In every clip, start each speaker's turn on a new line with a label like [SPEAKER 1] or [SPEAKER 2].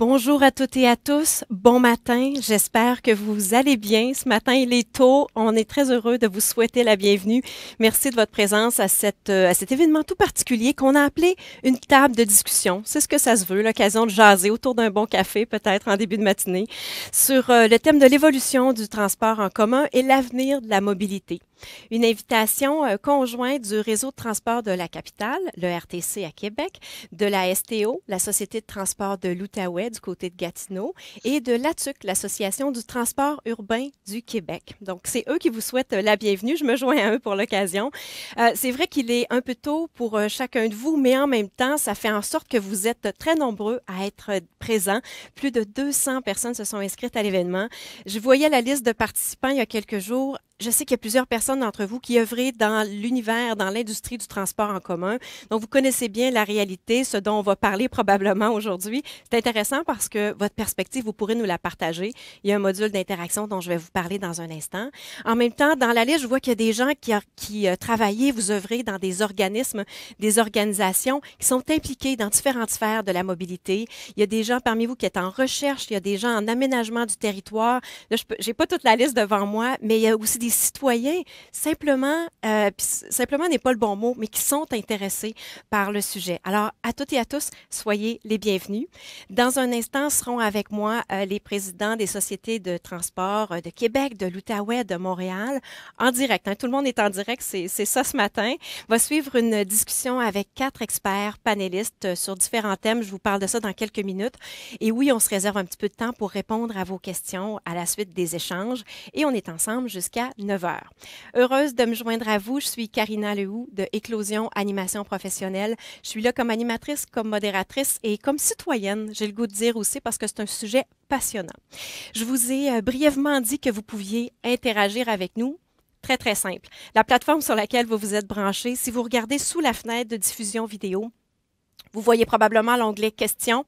[SPEAKER 1] Bonjour à toutes et à tous. Bon matin. J'espère que vous allez bien. Ce matin, il est tôt. On est très heureux de vous souhaiter la bienvenue. Merci de votre présence à cet événement tout particulier qu'on a appelé une table de discussion. C'est ce que ça se veut, l'occasion de jaser autour d'un bon café, peut-être en début de matinée, sur le thème de l'évolution du transport en commun et l'avenir de la mobilité. Une invitation conjointe du réseau de transport de la capitale, le RTC à Québec, de la STO, la Société de transport de l'Outaouais du côté de Gatineau, et de l'ATUC, l'Association du transport urbain du Québec. Donc, c'est eux qui vous souhaitent la bienvenue. Je me joins à eux pour l'occasion. C'est vrai qu'il est un peu tôt pour chacun de vous, mais en même temps, ça fait en sorte que vous êtes très nombreux à être présents. Plus de 200 personnes se sont inscrites à l'événement. Je voyais la liste de participants il y a quelques jours. Je sais qu'il y a plusieurs personnes d'entre vous qui œuvrent dans l'univers, dans l'industrie du transport en commun. Donc, vous connaissez bien la réalité, ce dont on va parler probablement aujourd'hui. C'est intéressant parce que votre perspective, vous pourrez nous la partager. Il y a un module d'interaction dont je vais vous parler dans un instant. En même temps, dans la liste, je vois qu'il y a des gens qui travaillent, vous œuvrez dans des organismes, des organisations qui sont impliquées dans différentes sphères de la mobilité. Il y a des gens parmi vous qui sont en recherche, il y a des gens en aménagement du territoire. Là, je n'ai pas toute la liste devant moi, mais il y a aussi des citoyens, simplement n'est pas le bon mot, mais qui sont intéressés par le sujet. Alors, à toutes et à tous, soyez les bienvenus. Dans un instant, seront avec moi les présidents des sociétés de transport de Québec, de l'Outaouais, de Montréal, en direct. Hein. Tout le monde est en direct, c'est ça ce matin. Va suivre une discussion avec 4 experts panélistes sur différents thèmes. Je vous parle de ça dans quelques minutes. Et oui, on se réserve un petit peu de temps pour répondre à vos questions à la suite des échanges. Et on est ensemble jusqu'à 9 heures. Heureuse de me joindre à vous, je suis Karina Lehoux de Éclosion Animation Professionnelle. Je suis là comme animatrice, comme modératrice et comme citoyenne, j'ai le goût de dire aussi parce que c'est un sujet passionnant. Je vous ai brièvement dit que vous pouviez interagir avec nous. Très, très simple. La plateforme sur laquelle vous vous êtes branché, si vous regardez sous la fenêtre de diffusion vidéo, vous voyez probablement l'onglet Questions.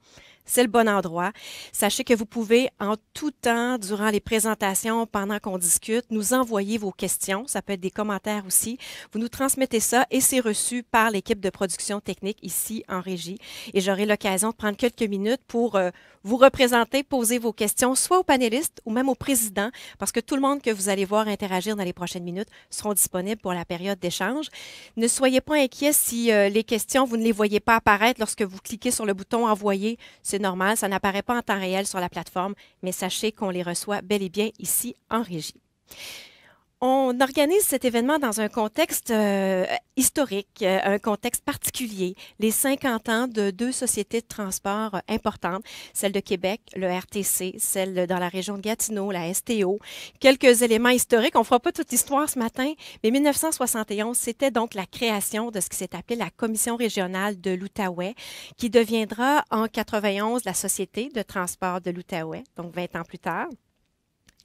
[SPEAKER 1] C'est le bon endroit. Sachez que vous pouvez en tout temps, durant les présentations, pendant qu'on discute, nous envoyer vos questions. Ça peut être des commentaires aussi. Vous nous transmettez ça et c'est reçu par l'équipe de production technique ici en régie. Et j'aurai l'occasion de prendre quelques minutes pour vous représenter, poser vos questions, soit aux panélistes ou même au président, parce que tout le monde que vous allez voir interagir dans les prochaines minutes seront disponibles pour la période d'échange. Ne soyez pas inquiets si les questions, vous ne les voyez pas apparaître lorsque vous cliquez sur le bouton Envoyer. C'est normal, ça n'apparaît pas en temps réel sur la plateforme, mais sachez qu'on les reçoit bel et bien ici en régie. On organise cet événement dans un contexte historique, un contexte particulier, les 50 ans de 2 sociétés de transport importantes, celle de Québec, le RTC, celle dans la région de Gatineau, la STO. Quelques éléments historiques, on ne fera pas toute l'histoire ce matin, mais 1971, c'était donc la création de ce qui s'est appelé la Commission régionale de l'Outaouais, qui deviendra en 91 la Société de transport de l'Outaouais, donc 20 ans plus tard.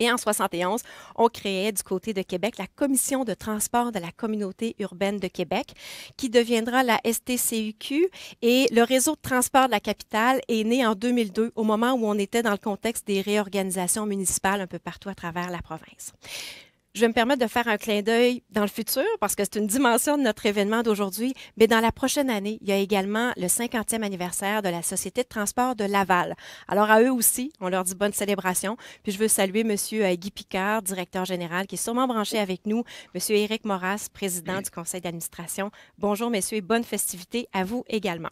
[SPEAKER 1] Et en 71, on créait du côté de Québec la Commission de transport de la communauté urbaine de Québec, qui deviendra la STCUQ. Et le réseau de transport de la capitale est né en 2002, au moment où on était dans le contexte des réorganisations municipales un peu partout à travers la province. Je vais me permettre de faire un clin d'œil dans le futur parce que c'est une dimension de notre événement d'aujourd'hui. Mais dans la prochaine année, il y a également le 50e anniversaire de la Société de transport de Laval. Alors à eux aussi, on leur dit bonne célébration. Puis je veux saluer M. Guy Picard, directeur général, qui est sûrement branché avec nous. M. Éric Moras, président du conseil d'administration. Bonjour messieurs et bonne festivité à vous également.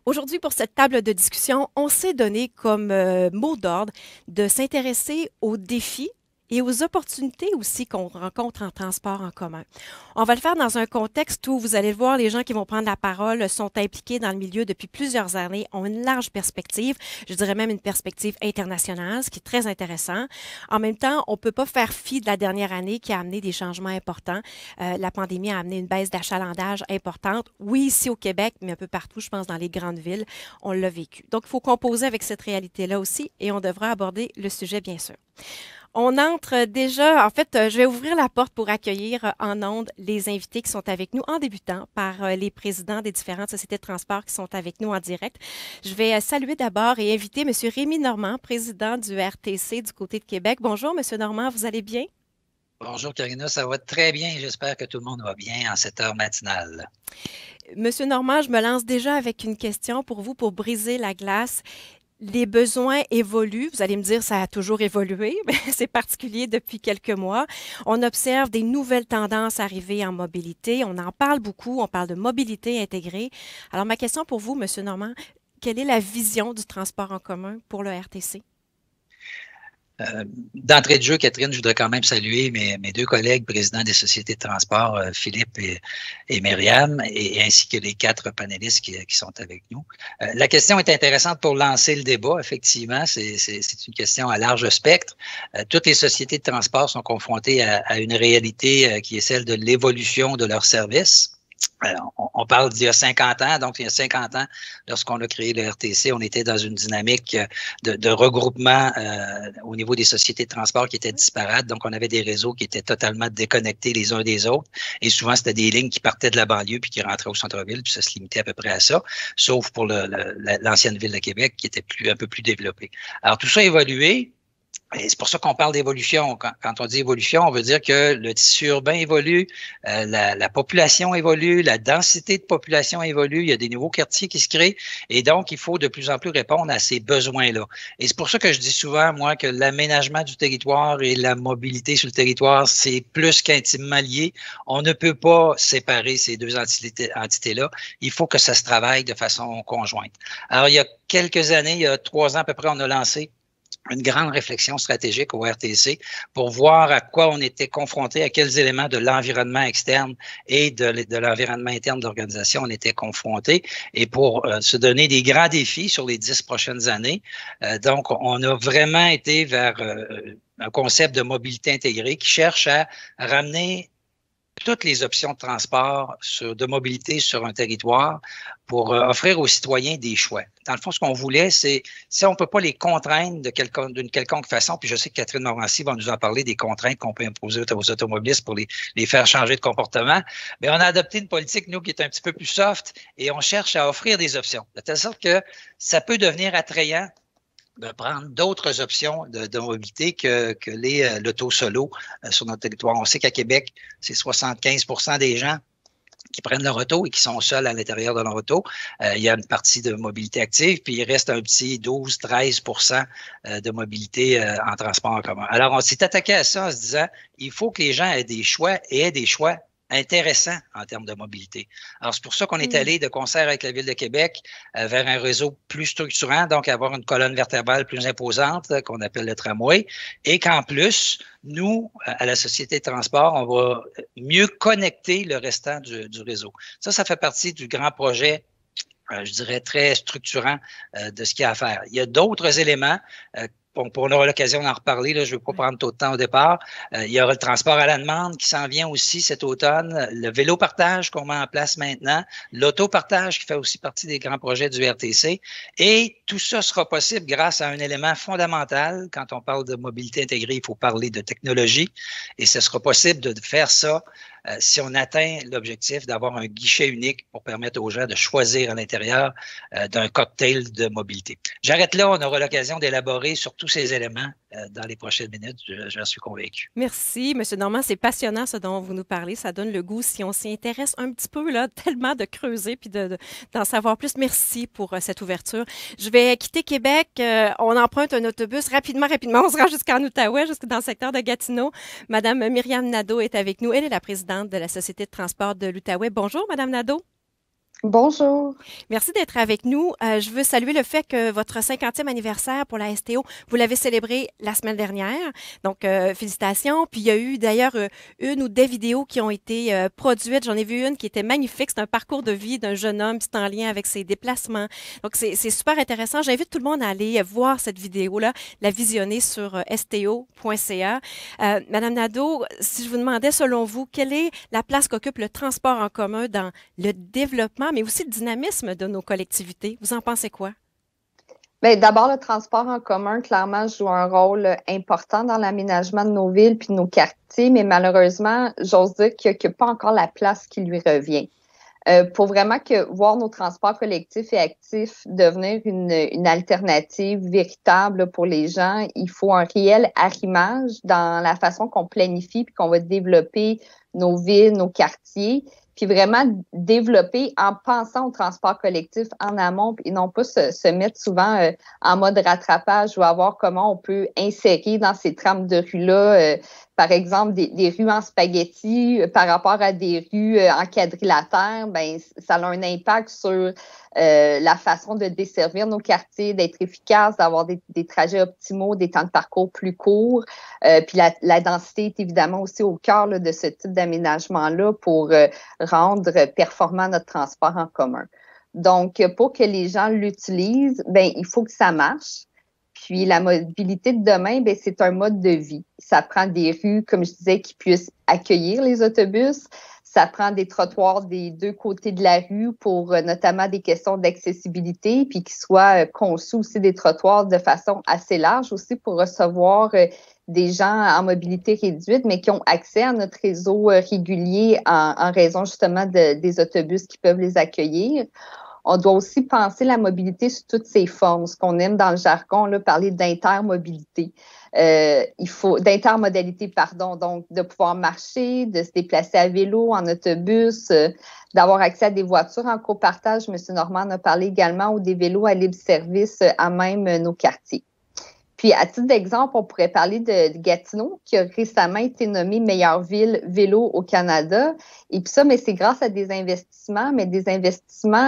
[SPEAKER 1] Aujourd'hui, pour cette table de discussion, on s'est donné comme mot d'ordre de s'intéresser aux défis et aux opportunités aussi qu'on rencontre en transport en commun. On va le faire dans un contexte où, vous allez le voir, les gens qui vont prendre la parole sont impliqués dans le milieu depuis plusieurs années, ont une large perspective, je dirais même une perspective internationale, ce qui est très intéressant. En même temps, on ne peut pas faire fi de la dernière année qui a amené des changements importants. La pandémie a amené une baisse d'achalandage importante. Oui, ici au Québec, mais un peu partout, je pense, dans les grandes villes, on l'a vécu. Donc, il faut composer avec cette réalité-là aussi et on devra aborder le sujet, bien sûr. On entre déjà, en fait, je vais ouvrir la porte pour accueillir en ondes les invités qui sont avec nous en débutant par les présidents des différentes sociétés de transport qui sont avec nous en direct. Je vais saluer d'abord et inviter M. Rémi Normand, président du RTC du côté de Québec. Bonjour, M. Normand, vous allez bien?
[SPEAKER 2] Bonjour Karina, ça va très bien. J'espère que tout le monde va bien en cette heure matinale.
[SPEAKER 1] Monsieur Normand, je me lance déjà avec une question pour vous pour briser la glace. Les besoins évoluent. Vous allez me dire, ça a toujours évolué, mais c'est particulier depuis quelques mois. On observe des nouvelles tendances arriver en mobilité. On en parle beaucoup. On parle de mobilité intégrée. Alors, ma question pour vous, Monsieur Normand, quelle est la vision du transport en commun pour le RTC?
[SPEAKER 2] D'entrée de jeu, Catherine, je voudrais quand même saluer mes deux collègues présidents des sociétés de transport, Philippe et Myriam, et ainsi que les quatre panélistes qui sont avec nous. La question est intéressante pour lancer le débat. Effectivement, c'est une question à large spectre. Toutes les sociétés de transport sont confrontées à une réalité qui est celle de l'évolution de leurs services. On parle d'il y a 50 ans, donc il y a 50 ans, lorsqu'on a créé le RTC, on était dans une dynamique de regroupement au niveau des sociétés de transport qui étaient disparates. Donc, on avait des réseaux qui étaient totalement déconnectés les uns des autres. Et souvent, c'était des lignes qui partaient de la banlieue puis qui rentraient au centre-ville, puis ça se limitait à peu près à ça, sauf pour l'ancienne ville de Québec qui était un peu plus développée. Alors, tout ça a évolué. Et c'est pour ça qu'on parle d'évolution. Quand on dit évolution, on veut dire que le tissu urbain évolue, la population évolue, la densité de population évolue, il y a des nouveaux quartiers qui se créent et donc il faut de plus en plus répondre à ces besoins-là. Et c'est pour ça que je dis souvent, moi, que l'aménagement du territoire et la mobilité sur le territoire, c'est plus qu'intimement lié. On ne peut pas séparer ces deux entités-là. Il faut que ça se travaille de façon conjointe. Alors, il y a quelques années, il y a 3 ans à peu près, on a lancé une grande réflexion stratégique au RTC pour voir à quoi on était confronté, à quels éléments de l'environnement externe et de l'environnement interne de l'organisation on était confronté et pour se donner des grands défis sur les 10 prochaines années. Donc, on a vraiment été vers un concept de mobilité intégrée qui cherche à ramener toutes les options de transport, de mobilité sur un territoire pour offrir aux citoyens des choix. Dans le fond, ce qu'on voulait, c'est si on ne peut pas les contraindre d'une quelconque façon, puis je sais que Catherine Morancy va nous en parler des contraintes qu'on peut imposer aux automobilistes pour les faire changer de comportement, mais on a adopté une politique, nous, qui est un petit peu plus soft et on cherche à offrir des options, de telle sorte que ça peut devenir attrayant de prendre d'autres options de mobilité que l'auto solo sur notre territoire. On sait qu'à Québec, c'est 75% des gens qui prennent leur auto et qui sont seuls à l'intérieur de leur auto. Il y a une partie de mobilité active, puis il reste un petit 12-13% de mobilité en transport en commun. Alors, on s'est attaqué à ça en se disant, il faut que les gens aient des choix et aient des choix intéressant en termes de mobilité. Alors, c'est pour ça qu'on est allé de concert avec la Ville de Québec vers un réseau plus structurant, donc avoir une colonne vertébrale plus imposante qu'on appelle le tramway, et qu'en plus, nous, à la Société de transport, on va mieux connecter le restant du réseau. Ça fait partie du grand projet je dirais, très structurant de ce qu'il y a à faire. Il y a d'autres éléments on aura l'occasion d'en reparler, là, je ne veux pas prendre trop de temps au départ. Il y aura le transport à la demande qui s'en vient aussi cet automne, le vélo-partage qu'on met en place maintenant, l'auto-partage qui fait aussi partie des grands projets du RTC. Et tout ça sera possible grâce à un élément fondamental. Quand on parle de mobilité intégrée, il faut parler de technologie. Et ce sera possible de faire ça si on atteint l'objectif d'avoir un guichet unique pour permettre aux gens de choisir à l'intérieur d'un cocktail de mobilité. J'arrête là, on aura l'occasion d'élaborer sur tous ces éléments dans les prochaines minutes, j'en suis convaincu.
[SPEAKER 1] Merci, M. Normand, c'est passionnant ce dont vous nous parlez, ça donne le goût, si on s'y intéresse un petit peu, là, tellement de creuser puis d'en savoir plus. Merci pour cette ouverture. Je vais quitter Québec, on emprunte un autobus rapidement, on se rend jusqu'en Outaouais, jusque dans le secteur de Gatineau. Madame Myriam Nadeau est avec nous, elle est la présidente de la Société de transport de l'Outaouais. Bonjour, Madame Nadeau.
[SPEAKER 3] Bonjour.
[SPEAKER 1] Merci d'être avec nous. Je veux saluer le fait que votre 50e anniversaire pour la STO, vous l'avez célébré la semaine dernière. Donc, félicitations. Puis, il y a eu d'ailleurs une ou des vidéos qui ont été produites. J'en ai vu une qui était magnifique. C'est un parcours de vie d'un jeune homme. C'est en lien avec ses déplacements. Donc, c'est super intéressant. J'invite tout le monde à aller voir cette vidéo-là, la visionner sur sto.ca. Madame Nadeau, si je vous demandais, selon vous, quelle est la place qu'occupe le transport en commun dans le développement mais aussi le dynamisme de nos collectivités. Vous en pensez quoi?
[SPEAKER 3] Bien, d'abord, le transport en commun, clairement, joue un rôle important dans l'aménagement de nos villes puis de nos quartiers, mais malheureusement, j'ose dire qu'il n'occupe pas encore la place qui lui revient. Pour vraiment voir nos transports collectifs et actifs devenir une alternative véritable pour les gens, il faut un réel arrimage dans la façon qu'on planifie puis qu'on va développer nos villes, nos quartiers. puis vraiment développer en pensant au transport collectif en amont et non pas se mettre souvent en mode rattrapage ou à voir comment on peut insérer dans ces trames de rue-là, par exemple, des rues en spaghetti par rapport à des rues en quadrilatère, ben ça a un impact sur la façon de desservir nos quartiers, d'être efficace, d'avoir des trajets optimaux, des temps de parcours plus courts. Puis la densité est évidemment aussi au cœur là, de ce type d'aménagement-là pour rendre performant notre transport en commun. Donc, pour que les gens l'utilisent, ben il faut que ça marche. Puis la mobilité de demain, ben c'est un mode de vie. Ça prend des rues, comme je disais, qui puissent accueillir les autobus. Ça prend des trottoirs des deux côtés de la rue pour notamment des questions d'accessibilité, puis qu'ils soient conçus aussi des trottoirs de façon assez large aussi pour recevoir des gens en mobilité réduite, mais qui ont accès à notre réseau régulier en raison justement des autobus qui peuvent les accueillir. On doit aussi penser la mobilité sous toutes ses formes, ce qu'on aime dans le jargon, là, parler d'intermobilité. Il faut d'intermodalité, pardon, donc de pouvoir marcher, de se déplacer à vélo, en autobus, d'avoir accès à des voitures en copartage. M. Normand en a parlé également, ou des vélos à libre service à même nos quartiers. Puis, à titre d'exemple, on pourrait parler de Gatineau, qui a récemment été nommée meilleure ville vélo au Canada. Et puis ça, mais c'est grâce à des investissements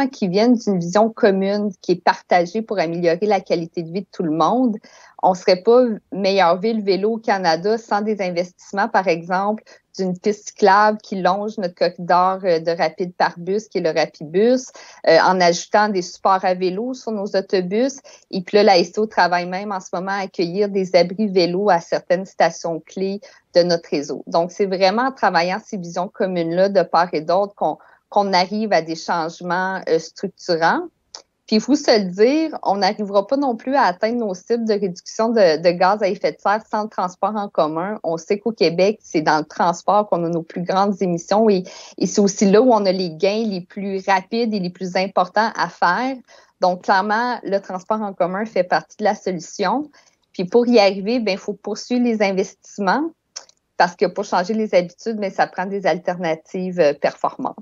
[SPEAKER 3] qui viennent d'une vision commune, qui est partagée pour améliorer la qualité de vie de tout le monde. On ne serait pas meilleure ville vélo au Canada sans des investissements, par exemple, d'une piste cyclable qui longe notre corridor de rapide par bus, qui est le Rapibus, en ajoutant des supports à vélo sur nos autobus. Et puis là, la STO travaille même en ce moment à accueillir des abris vélos à certaines stations clés de notre réseau. Donc, c'est vraiment en travaillant ces visions communes-là de part et d'autre qu'on arrive à des changements structurants. Puis, il faut se le dire, on n'arrivera pas non plus à atteindre nos cibles de réduction de gaz à effet de serre sans le transport en commun. On sait qu'au Québec, c'est dans le transport qu'on a nos plus grandes émissions et c'est aussi là où on a les gains les plus rapides et les plus importants à faire. Donc, clairement, le transport en commun fait partie de la solution. Puis, pour y arriver, ben, il faut poursuivre les investissements parce que pour changer les habitudes, ben, ça prend des alternatives performantes.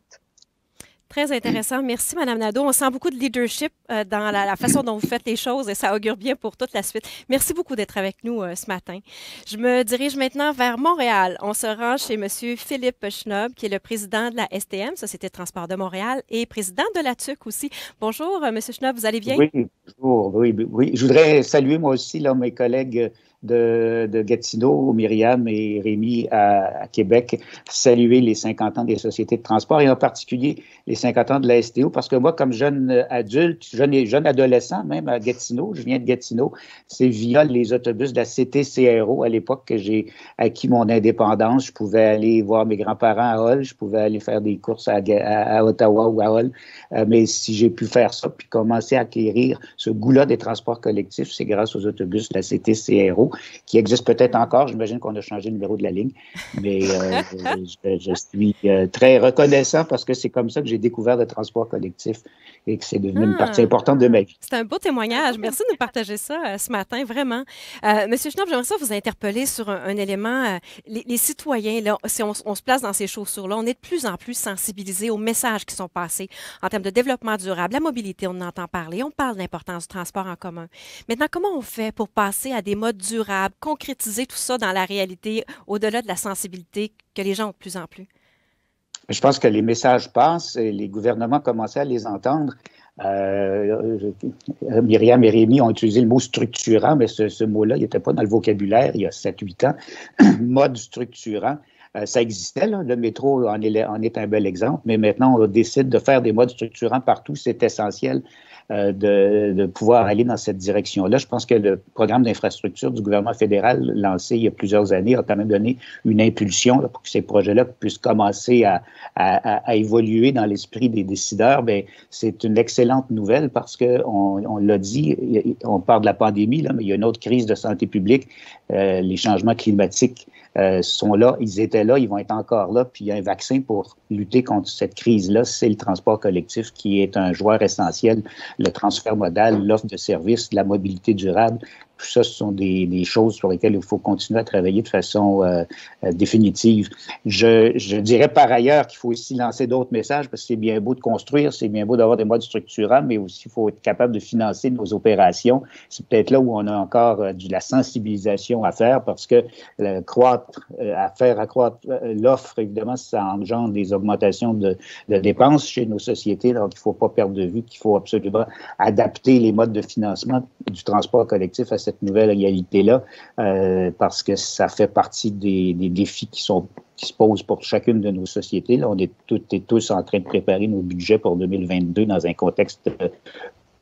[SPEAKER 1] Très intéressant. Merci, Mme Nadeau. On sent beaucoup de leadership dans la façon dont vous faites les choses et ça augure bien pour toute la suite. Merci beaucoup d'être avec nous ce matin. Je me dirige maintenant vers Montréal. On se rend chez M. Philippe Schnob, qui est le président de la STM, Société de transport de Montréal, et président de la TUC aussi. Bonjour, M. Schnob, vous allez bien?
[SPEAKER 4] Oui, bonjour. Oui. Je voudrais saluer moi aussi là, mes collègues de Gatineau, Myriam et Rémi à Québec, saluer les 50 ans des sociétés de transport et en particulier les 50 ans de la STO parce que moi, comme jeune adulte, jeune adolescent même à Gatineau, je viens de Gatineau, c'est via les autobus de la CTCRO à l'époque que j'ai acquis mon indépendance. Je pouvais aller voir mes grands-parents à Hull, je pouvais aller faire des courses à Ottawa ou à Hull, mais si j'ai pu faire ça puis commencer à acquérir ce goût-là des transports collectifs, c'est grâce aux autobus de la CTCRO qui existe peut-être encore. J'imagine qu'on a changé le numéro de la ligne, mais je suis très reconnaissant parce que c'est comme ça que j'ai découvert le transport collectif et que c'est devenu une partie importante de ma vie.
[SPEAKER 1] C'est un beau témoignage. Merci de nous partager ça ce matin, vraiment. Monsieur Schnob, j'aimerais ça vous interpeller sur un élément. Les citoyens, là, si on se place dans ces chaussures-là, on est de plus en plus sensibilisés aux messages qui sont passés en termes de développement durable, la mobilité, on en entend parler, on parle de l'importance du transport en commun. Maintenant, comment on fait pour passer à des modes durables, concrétiser tout ça dans la réalité, au-delà de la sensibilité que les gens ont de plus en plus?
[SPEAKER 4] Je pense que les messages passent et les gouvernements commençaient à les entendre. Myriam et Rémi ont utilisé le mot structurant, mais ce mot-là, il n'était pas dans le vocabulaire il y a 7-8 ans. Mode structurant. Ça existait, là. Le métro en est un bel exemple, mais maintenant, on décide de faire des modes structurants partout. C'est essentiel de pouvoir aller dans cette direction-là. Je pense que le programme d'infrastructure du gouvernement fédéral lancé il y a plusieurs années a quand même donné une impulsion là, pour que ces projets-là puissent commencer à évoluer dans l'esprit des décideurs. Bien, c'est une excellente nouvelle parce que on l'a dit, on parle de la pandémie, là, mais il y a une autre crise de santé publique, les changements climatiques sont là, ils étaient là, ils vont être encore là, puis il y a un vaccin pour lutter contre cette crise-là, c'est le transport collectif qui est un joueur essentiel, le transfert modal, l'offre de services, la mobilité durable, Tout ça, ce sont des choses sur lesquelles il faut continuer à travailler de façon définitive. Je dirais par ailleurs qu'il faut aussi lancer d'autres messages parce que c'est bien beau de construire, c'est bien beau d'avoir des modes structurants, mais aussi il faut être capable de financer nos opérations. C'est peut-être là où on a encore de la sensibilisation à faire parce que faire accroître l'offre, évidemment, ça engendre des augmentations de dépenses chez nos sociétés. Donc, il ne faut pas perdre de vue qu'il faut absolument adapter les modes de financement du transport collectif à cette nouvelle réalité-là parce que ça fait partie des défis qui se posent pour chacune de nos sociétés. Là, on est toutes et tous en train de préparer nos budgets pour 2022 dans un contexte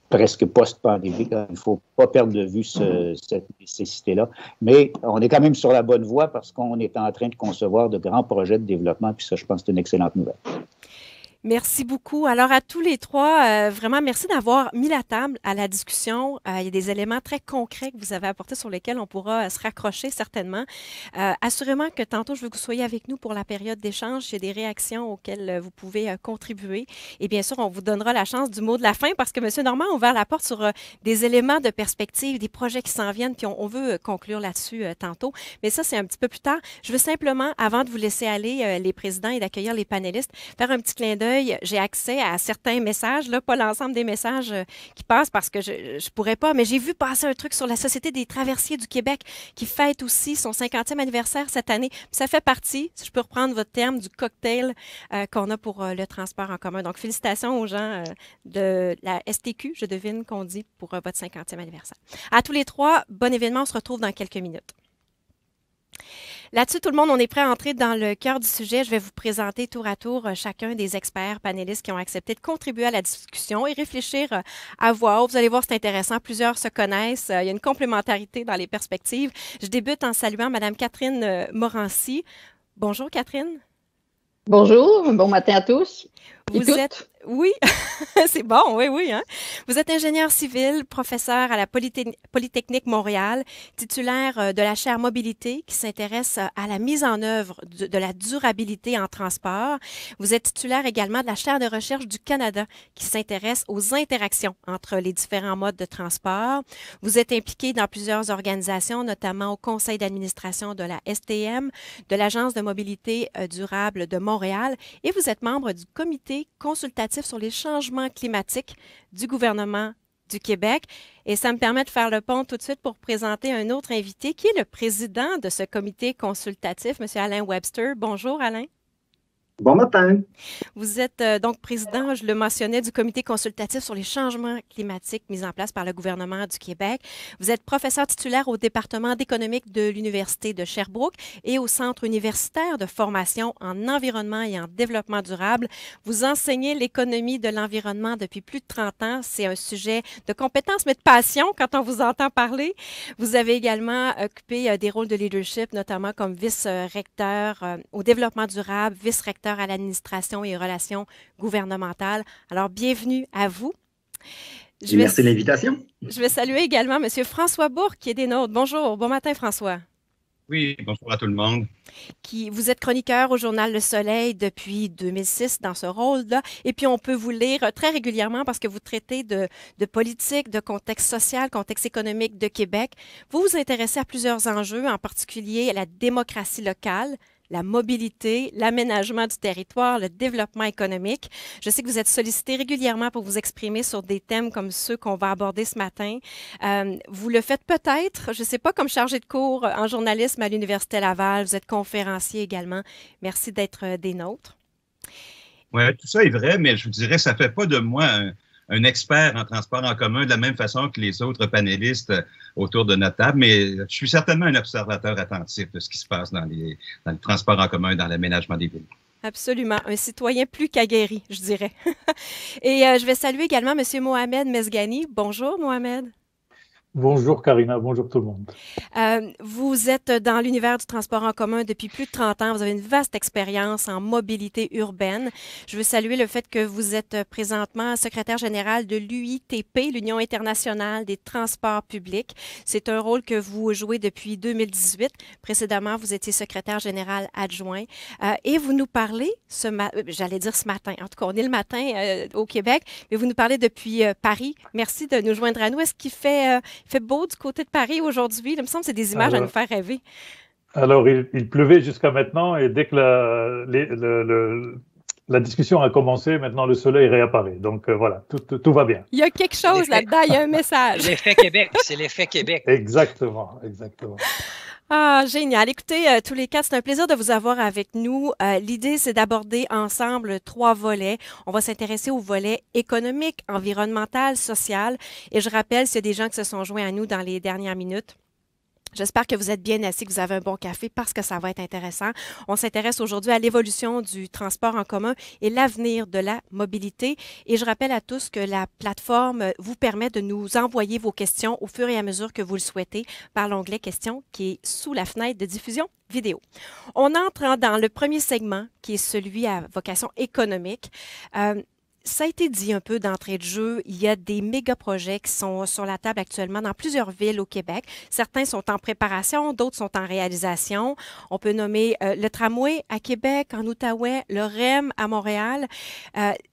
[SPEAKER 4] presque post-pandémique. Il ne faut pas perdre de vue cette nécessité-là. Mais on est quand même sur la bonne voie parce qu'on est en train de concevoir de grands projets de développement. Puis ça, je pense que c'est une excellente nouvelle.
[SPEAKER 1] Merci beaucoup. Alors, à tous les trois, vraiment, merci d'avoir mis la table à la discussion. Il y a des éléments très concrets que vous avez apportés sur lesquels on pourra se raccrocher certainement. Assurément que tantôt, je veux que vous soyez avec nous pour la période d'échange. Il y a des réactions auxquelles vous pouvez contribuer. Et bien sûr, on vous donnera la chance du mot de la fin parce que M. Normand a ouvert la porte sur des éléments de perspective, des projets qui s'en viennent, puis on veut conclure là-dessus tantôt. Mais ça, c'est un petit peu plus tard. Je veux simplement, avant de vous laisser aller, les présidents et d'accueillir les panélistes, faire un petit clin d'œil. J'ai accès à certains messages, là, pas l'ensemble des messages qui passent parce que je pourrais pas, mais j'ai vu passer un truc sur la Société des traversiers du Québec qui fête aussi son 50e anniversaire cette année. Puis ça fait partie, si je peux reprendre votre terme, du cocktail qu'on a pour le transport en commun. Donc, félicitations aux gens de la STQ, je devine qu'on dit, pour votre 50e anniversaire. À tous les trois, bon événement, on se retrouve dans quelques minutes. Là-dessus, tout le monde, on est prêt à entrer dans le cœur du sujet. Je vais vous présenter tour à tour chacun des experts panélistes qui ont accepté de contribuer à la discussion et réfléchir à voix haute. Vous allez voir, c'est intéressant. Plusieurs se connaissent. Il y a une complémentarité dans les perspectives. Je débute en saluant Mme Catherine Morancy. Bonjour, Catherine.
[SPEAKER 5] Bonjour, bon matin à tous.
[SPEAKER 1] Vous êtes... Oui, c'est bon, oui. Hein? Vous êtes ingénieur civil, professeur à la Polytechnique Montréal, titulaire de la chaire mobilité qui s'intéresse à la mise en œuvre de la durabilité en transport. Vous êtes titulaire également de la chaire de recherche du Canada qui s'intéresse aux interactions entre les différents modes de transport. Vous êtes impliqué dans plusieurs organisations, notamment au conseil d'administration de la STM, de l'Agence de mobilité durable de Montréal, et vous êtes membre du comité consultatif sur les changements climatiques du gouvernement du Québec. Et ça me permet de faire le pont tout de suite pour présenter un autre invité qui est le président de ce comité consultatif, M. Alain Webster. Bonjour, Alain.
[SPEAKER 6] Bon matin.
[SPEAKER 1] Vous êtes donc président, je le mentionnais, du comité consultatif sur les changements climatiques mis en place par le gouvernement du Québec. Vous êtes professeur titulaire au département d'économique de l'Université de Sherbrooke et au Centre universitaire de formation en environnement et en développement durable. Vous enseignez l'économie de l'environnement depuis plus de 30 ans. C'est un sujet de compétence, mais de passion quand on vous entend parler. Vous avez également occupé des rôles de leadership, notamment comme vice-recteur au développement durable, vice-recteur à l'administration et aux relations gouvernementales. Alors, bienvenue à vous.
[SPEAKER 6] Merci de l'invitation.
[SPEAKER 1] Je vais saluer également M. François Bourque, qui est des nôtres. Bonjour, bon matin François.
[SPEAKER 7] Oui, bonjour à tout le monde.
[SPEAKER 1] Vous êtes chroniqueur au Journal Le Soleil depuis 2006 dans ce rôle-là. Et puis, on peut vous lire très régulièrement parce que vous traitez de politique, de contexte social, contexte économique de Québec. Vous vous intéressez à plusieurs enjeux, en particulier à la démocratie locale, la mobilité, l'aménagement du territoire, le développement économique. Je sais que vous êtes sollicité régulièrement pour vous exprimer sur des thèmes comme ceux qu'on va aborder ce matin. Vous le faites peut-être, je ne sais pas, comme chargé de cours en journalisme à l'Université Laval. Vous êtes conférencier également. Merci d'être des nôtres.
[SPEAKER 7] Oui, tout ça est vrai, mais je vous dirais, ça ne fait pas de moi un expert en transport en commun de la même façon que les autres panélistes autour de notre table, mais je suis certainement un observateur attentif de ce qui se passe dans le transport en commun, dans l'aménagement des villes.
[SPEAKER 1] Absolument. Un citoyen plus qu'aguerri, je dirais. Et je vais saluer également M. Mohamed Mesghani. Bonjour, Mohamed.
[SPEAKER 8] Bonjour Karina, bonjour tout le monde.
[SPEAKER 1] Vous êtes dans l'univers du transport en commun depuis plus de 30 ans. Vous avez une vaste expérience en mobilité urbaine. Je veux saluer le fait que vous êtes présentement secrétaire général de l'UITP, l'Union internationale des transports publics. C'est un rôle que vous jouez depuis 2018. Précédemment, vous étiez secrétaire général adjoint. Et vous nous parlez, j'allais dire ce matin, en tout cas on est le matin au Québec, mais vous nous parlez depuis Paris. Merci de nous joindre à nous. Est-ce qu'il fait Il fait beau du côté de Paris aujourd'hui. Il me semble que c'est des images à nous faire rêver.
[SPEAKER 8] Alors, il pleuvait jusqu'à maintenant et dès que la discussion a commencé, maintenant le soleil réapparaît. Donc voilà, tout va bien.
[SPEAKER 1] Il y a quelque chose là-dedans, il y a un message.
[SPEAKER 2] L'effet Québec, c'est l'effet Québec.
[SPEAKER 8] Exactement.
[SPEAKER 1] Ah, génial. Écoutez, tous les quatre, c'est un plaisir de vous avoir avec nous. L'idée, c'est d'aborder ensemble 3 volets. On va s'intéresser au volet économique, environnemental, social. Et je rappelle, s'il y a des gens qui se sont joints à nous dans les dernières minutes, j'espère que vous êtes bien assis, que vous avez un bon café parce que ça va être intéressant. On s'intéresse aujourd'hui à l'évolution du transport en commun et l'avenir de la mobilité. Et je rappelle à tous que la plateforme vous permet de nous envoyer vos questions au fur et à mesure que vous le souhaitez par l'onglet questions qui est sous la fenêtre de diffusion vidéo. On entre dans le premier segment qui est celui à vocation économique. Ça a été dit un peu d'entrée de jeu. Il y a des méga-projets qui sont sur la table actuellement dans plusieurs villes au Québec. Certains sont en préparation, d'autres sont en réalisation. On peut nommer le tramway à Québec, en Outaouais, le REM à Montréal.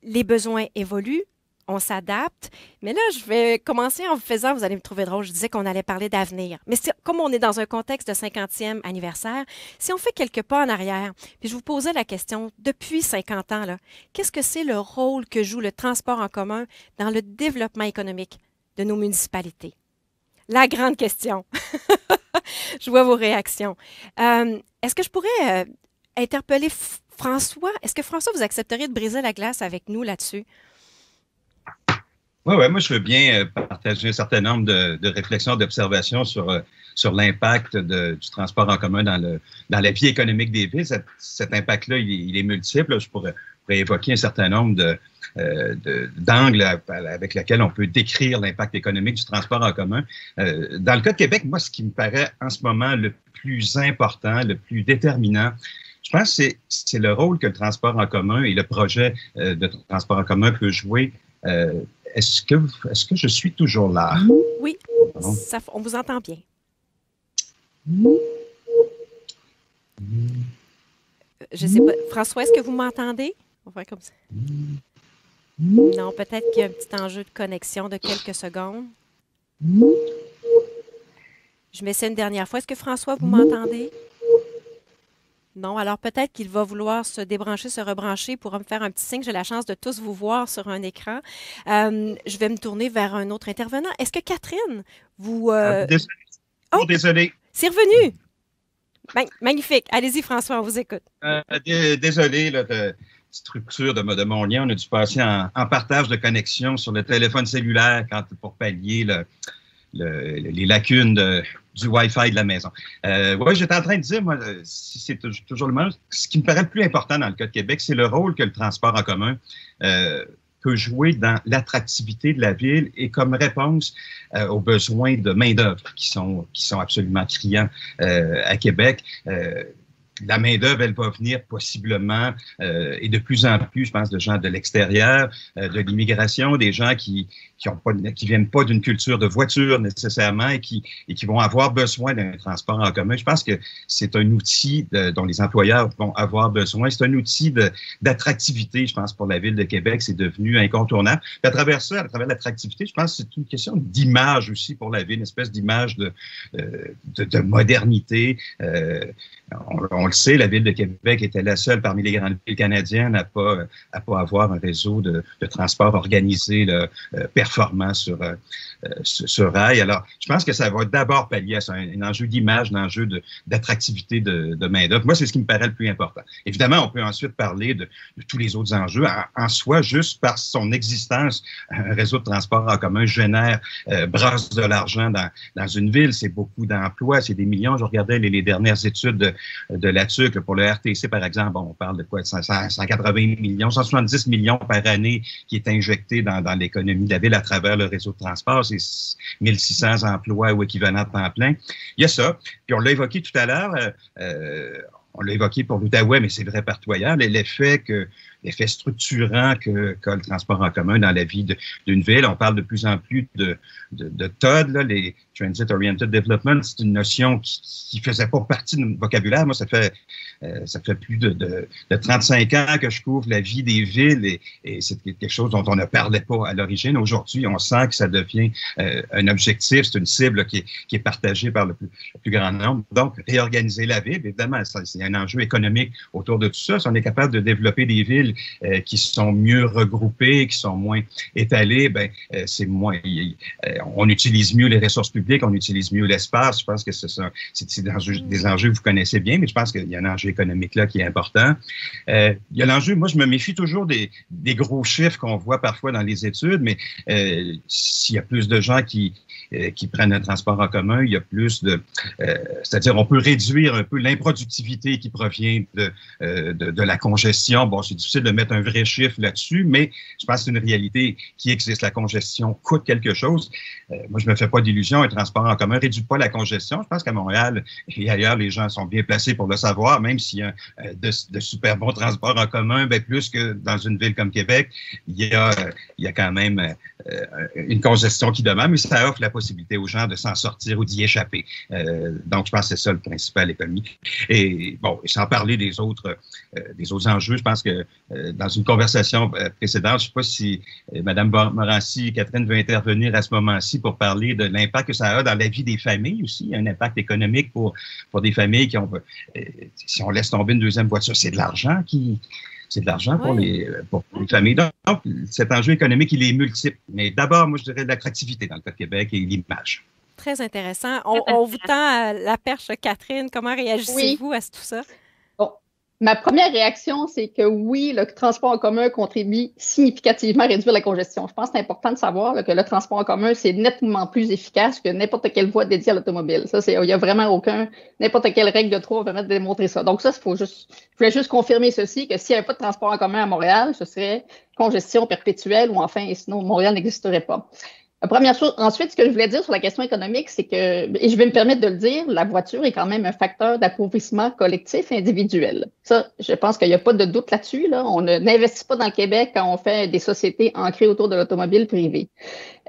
[SPEAKER 1] Les besoins évoluent. On s'adapte. Mais là, je vais commencer en vous faisant, vous allez me trouver drôle, je disais qu'on allait parler d'avenir. Mais comme on est dans un contexte de 50e anniversaire, si on fait quelques pas en arrière, puis je vous posais la question, depuis 50 ans, qu'est-ce que c'est le rôle que joue le transport en commun dans le développement économique de nos municipalités? La grande question. Je vois vos réactions. Est-ce que je pourrais interpeller François? Est-ce que François, vous accepteriez de briser la glace avec nous là-dessus?
[SPEAKER 7] Oui, moi, je veux bien partager un certain nombre de réflexions, d'observations sur l'impact du transport en commun dans la vie économique des villes. Cet impact-là, il est multiple. Je pourrais évoquer un certain nombre d'angles avec lesquels on peut décrire l'impact économique du transport en commun. Dans le cas de Québec, moi, ce qui me paraît en ce moment le plus important, le plus déterminant, je pense que c'est le rôle que le transport en commun et le projet de transport en commun peut jouer. Est-ce que je suis toujours là?
[SPEAKER 1] Oui, on vous entend bien. Je ne sais pas. François, est-ce que vous m'entendez? On va faire comme ça. Non, peut-être qu'il y a un petit enjeu de connexion de quelques secondes. Je m'essaie une dernière fois. Est-ce que François, vous m'entendez? Non, alors peut-être qu'il va vouloir se débrancher, se rebrancher pour me faire un petit signe. J'ai la chance de tous vous voir sur un écran. Je vais me tourner vers un autre intervenant. Est-ce que Catherine, vous...
[SPEAKER 7] Désolé.
[SPEAKER 1] C'est revenu. Magnifique. Allez-y, François, on vous écoute.
[SPEAKER 7] Désolé, de structure de mon lien. On a dû passer en partage de connexion sur le téléphone cellulaire pour pallier les lacunes du Wi-Fi de la maison. Oui, j'étais en train de dire, moi, c'est toujours le même. Ce qui me paraît le plus important dans le cas de Québec, c'est le rôle que le transport en commun peut jouer dans l'attractivité de la ville et comme réponse aux besoins de main-d'œuvre qui sont absolument criants à Québec. La main-d'œuvre, elle va venir possiblement et de plus en plus, je pense, de gens de l'extérieur, de l'immigration, des gens qui viennent pas d'une culture de voiture nécessairement et qui vont avoir besoin d'un transport en commun. Je pense que c'est un outil dont les employeurs vont avoir besoin. C'est un outil d'attractivité, je pense, pour la ville de Québec. C'est devenu incontournable. Puis à travers ça, à travers l'attractivité, je pense que c'est une question d'image aussi pour la ville, une espèce d'image de modernité. On le sait, la ville de Québec était la seule parmi les grandes villes canadiennes à pas avoir un réseau de transport organisé performant sur rail. Alors, je pense que ça va d'abord pallier à un enjeu d'image, un enjeu d'attractivité de main-d'œuvre. Moi, c'est ce qui me paraît le plus important. Évidemment, on peut ensuite parler de tous les autres enjeux. En soi, juste par son existence, un réseau de transport en commun brasse de l'argent dans une ville. C'est beaucoup d'emplois, c'est des millions. Je regardais les dernières études de la TUC pour le RTC, par exemple. Bon, on parle de quoi? 180 millions, 170 millions par année qui est injecté dans l'économie de la ville à travers le réseau de transport. C'est 1600 emplois ou équivalents de temps plein. Il y a ça. Puis on l'a évoqué tout à l'heure. On l'a évoqué pour l'Outaouais, mais c'est vrai partout ailleurs. L'effet que l'effet structurant qu'a le transport en commun dans la vie d'une ville. On parle de plus en plus de TOD, là, les Transit Oriented Development. C'est une notion qui faisait pas partie de notre vocabulaire. Moi, ça fait plus de 35 ans que je couvre la vie des villes et c'est quelque chose dont on ne parlait pas à l'origine. Aujourd'hui, on sent que ça devient un objectif, c'est une cible qui est partagée par le plus grand nombre. Donc, réorganiser la ville, évidemment, c'est un enjeu économique autour de tout ça. Si on est capable de développer des villes qui sont mieux regroupées, qui sont moins étalées, c'est moins. On utilise mieux les ressources publiques, on utilise mieux l'espace. Je pense que c'est des enjeux que vous connaissez bien, mais je pense qu'il y a un enjeu économique là qui est important. Il y a l'enjeu, moi, je me méfie toujours des gros chiffres qu'on voit parfois dans les études, mais s'il y a plus de gens qui prennent le transport en commun, il y a plus c'est-à-dire on peut réduire un peu l'improductivité qui provient de la congestion. Bon, c'est difficile de mettre un vrai chiffre là-dessus, mais je pense que c'est une réalité qui existe. La congestion coûte quelque chose. Moi, je me fais pas d'illusions, un transport en commun réduit pas la congestion. Je pense qu'à Montréal et ailleurs, les gens sont bien placés pour le savoir, même s'il y a de super bons transports en commun, plus que dans une ville comme Québec, il y a quand même une congestion qui demeure, mais ça offre la possibilité aux gens de s'en sortir ou d'y échapper. Donc, je pense que c'est ça le principal économique. Et bon, sans parler des autres enjeux, je pense que dans une conversation précédente, je ne sais pas si Mme Morancy et Catherine veulent intervenir à ce moment-ci pour parler de l'impact que ça a dans la vie des familles aussi, un impact économique pour des familles qui ont, si on laisse tomber une deuxième voiture, c'est de l'argent pour les familles. Donc, cet enjeu économique, il est multiple. Mais d'abord, moi, je dirais de l'attractivité dans le cas de Québec et l'image.
[SPEAKER 1] Très intéressant. On vous tend la perche, Catherine. Comment réagissez-vous à tout ça?
[SPEAKER 5] Bon. Ma première réaction, c'est que oui, le transport en commun contribue significativement à réduire la congestion. Je pense que c'est important de savoir là, que le transport en commun, c'est nettement plus efficace que n'importe quelle voie dédiée à l'automobile. Ça, il n'y a vraiment n'importe quelle règle de 3 va permettre de démontrer ça. Donc ça, je voulais juste confirmer ceci, que s'il n'y avait pas de transport en commun à Montréal, ce serait congestion perpétuelle ou enfin, sinon, Montréal n'existerait pas. La première chose, ensuite, ce que je voulais dire sur la question économique, c'est que, et je vais me permettre de le dire, la voiture est quand même un facteur d'appauvrissement collectif et individuel. Ça, je pense qu'il n'y a pas de doute là-dessus. Là. On n'investit pas dans le Québec quand on fait des sociétés ancrées autour de l'automobile privée.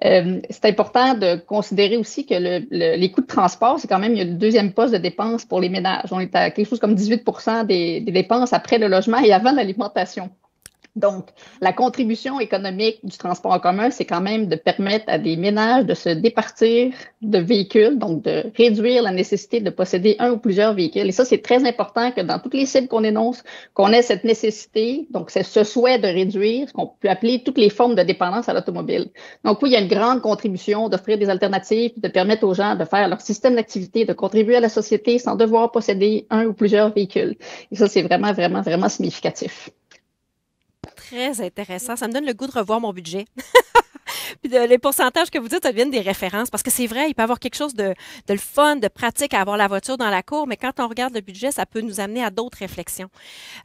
[SPEAKER 5] C'est important de considérer aussi que les coûts de transport, c'est quand même, il y a le deuxième poste de dépenses pour les ménages. On est à quelque chose comme 18% des dépenses après le logement et avant l'alimentation. Donc, la contribution économique du transport en commun, c'est quand même de permettre à des ménages de se départir de véhicules, donc de réduire la nécessité de posséder un ou plusieurs véhicules. Et ça, c'est très important que dans toutes les cibles qu'on énonce, qu'on ait cette nécessité, donc c'est ce souhait de réduire ce qu'on peut appeler toutes les formes de dépendance à l'automobile. Donc oui, il y a une grande contribution d'offrir des alternatives, de permettre aux gens de faire leur système d'activité, de contribuer à la société sans devoir posséder un ou plusieurs véhicules. Et ça, c'est vraiment, vraiment, vraiment significatif.
[SPEAKER 1] Très intéressant. Ça me donne le goût de revoir mon budget. Puis les pourcentages que vous dites, ça deviennent des références parce que c'est vrai, il peut y avoir quelque chose de le fun, de pratique à avoir la voiture dans la cour, mais quand on regarde le budget, ça peut nous amener à d'autres réflexions.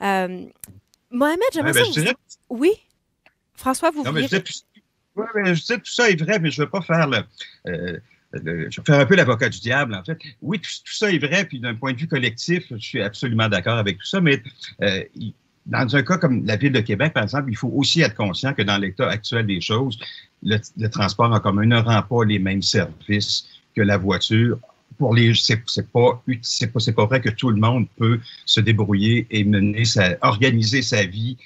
[SPEAKER 1] Mohamed, j'aimerais ça Oui? François, vous vouliez...
[SPEAKER 7] Je disais tout ça est vrai, mais je ne veux pas faire je vais faire un peu l'avocat du diable, en fait. Oui, tout ça est vrai, puis d'un point de vue collectif, je suis absolument d'accord avec tout ça, mais dans un cas comme la Ville de Québec, par exemple, il faut aussi être conscient que dans l'état actuel des choses, le transport en commun ne rend pas les mêmes services que la voiture. C'est pas vrai que tout le monde peut se débrouiller et organiser sa vie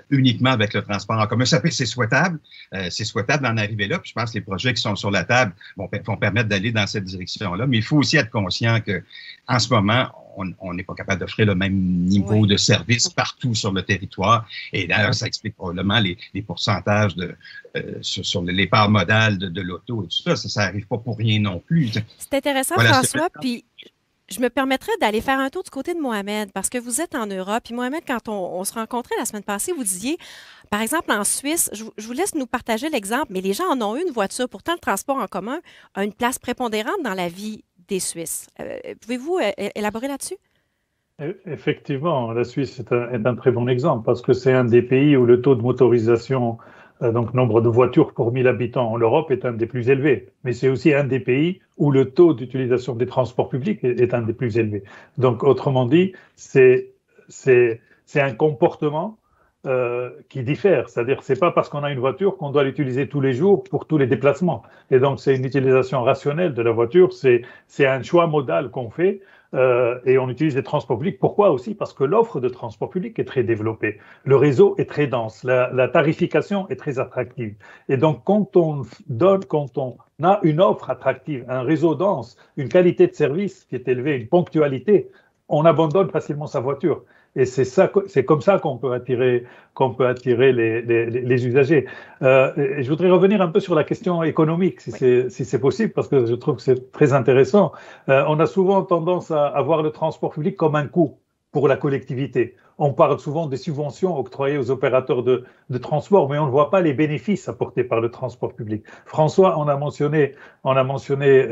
[SPEAKER 7] uniquement avec le transport en commun. C'est souhaitable. C'est souhaitable d'en arriver là. Puis je pense que les projets qui sont sur la table vont permettre d'aller dans cette direction-là. Mais il faut aussi être conscient que en ce moment, on n'est pas capable d'offrir le même niveau de service partout sur le territoire. Et d'ailleurs, ça explique probablement les pourcentages sur les parts modales de l'auto et tout ça. Ça n'arrive pas pour rien non plus.
[SPEAKER 1] C'est intéressant, voilà, François. Puis je me permettrais d'aller faire un tour du côté de Mohamed, parce que vous êtes en Europe. Puis Mohamed, quand on se rencontrait la semaine passée, vous disiez, par exemple, en Suisse, je vous laisse nous partager l'exemple, mais les gens en ont une voiture. Pourtant, le transport en commun a une place prépondérante dans la vie des Suisses. Pouvez-vous élaborer là-dessus?
[SPEAKER 8] Effectivement, la Suisse est un très bon exemple parce que c'est un des pays où le taux de motorisation, donc nombre de voitures pour 1000 habitants en Europe, est un des plus élevés. Mais c'est aussi un des pays où le taux d'utilisation des transports publics est un des plus élevés. Donc, autrement dit, c'est un comportement qui diffèrent. C'est-à-dire, c'est pas parce qu'on a une voiture qu'on doit l'utiliser tous les jours pour tous les déplacements. Et donc, c'est une utilisation rationnelle de la voiture. C'est un choix modal qu'on fait. Et on utilise les transports publics. Pourquoi aussi? Parce que l'offre de transport public est très développée. Le réseau est très dense. La tarification est très attractive. Et donc, quand on a une offre attractive, un réseau dense, une qualité de service qui est élevée, une ponctualité, on abandonne facilement sa voiture. Et c'est comme ça qu'on peut attirer les usagers. Et je voudrais revenir un peu sur la question économique, si c'est possible, parce que je trouve que c'est très intéressant. On a souvent tendance à voir le transport public comme un coût pour la collectivité. On parle souvent des subventions octroyées aux opérateurs de transport, mais on ne voit pas les bénéfices apportés par le transport public. François en a mentionné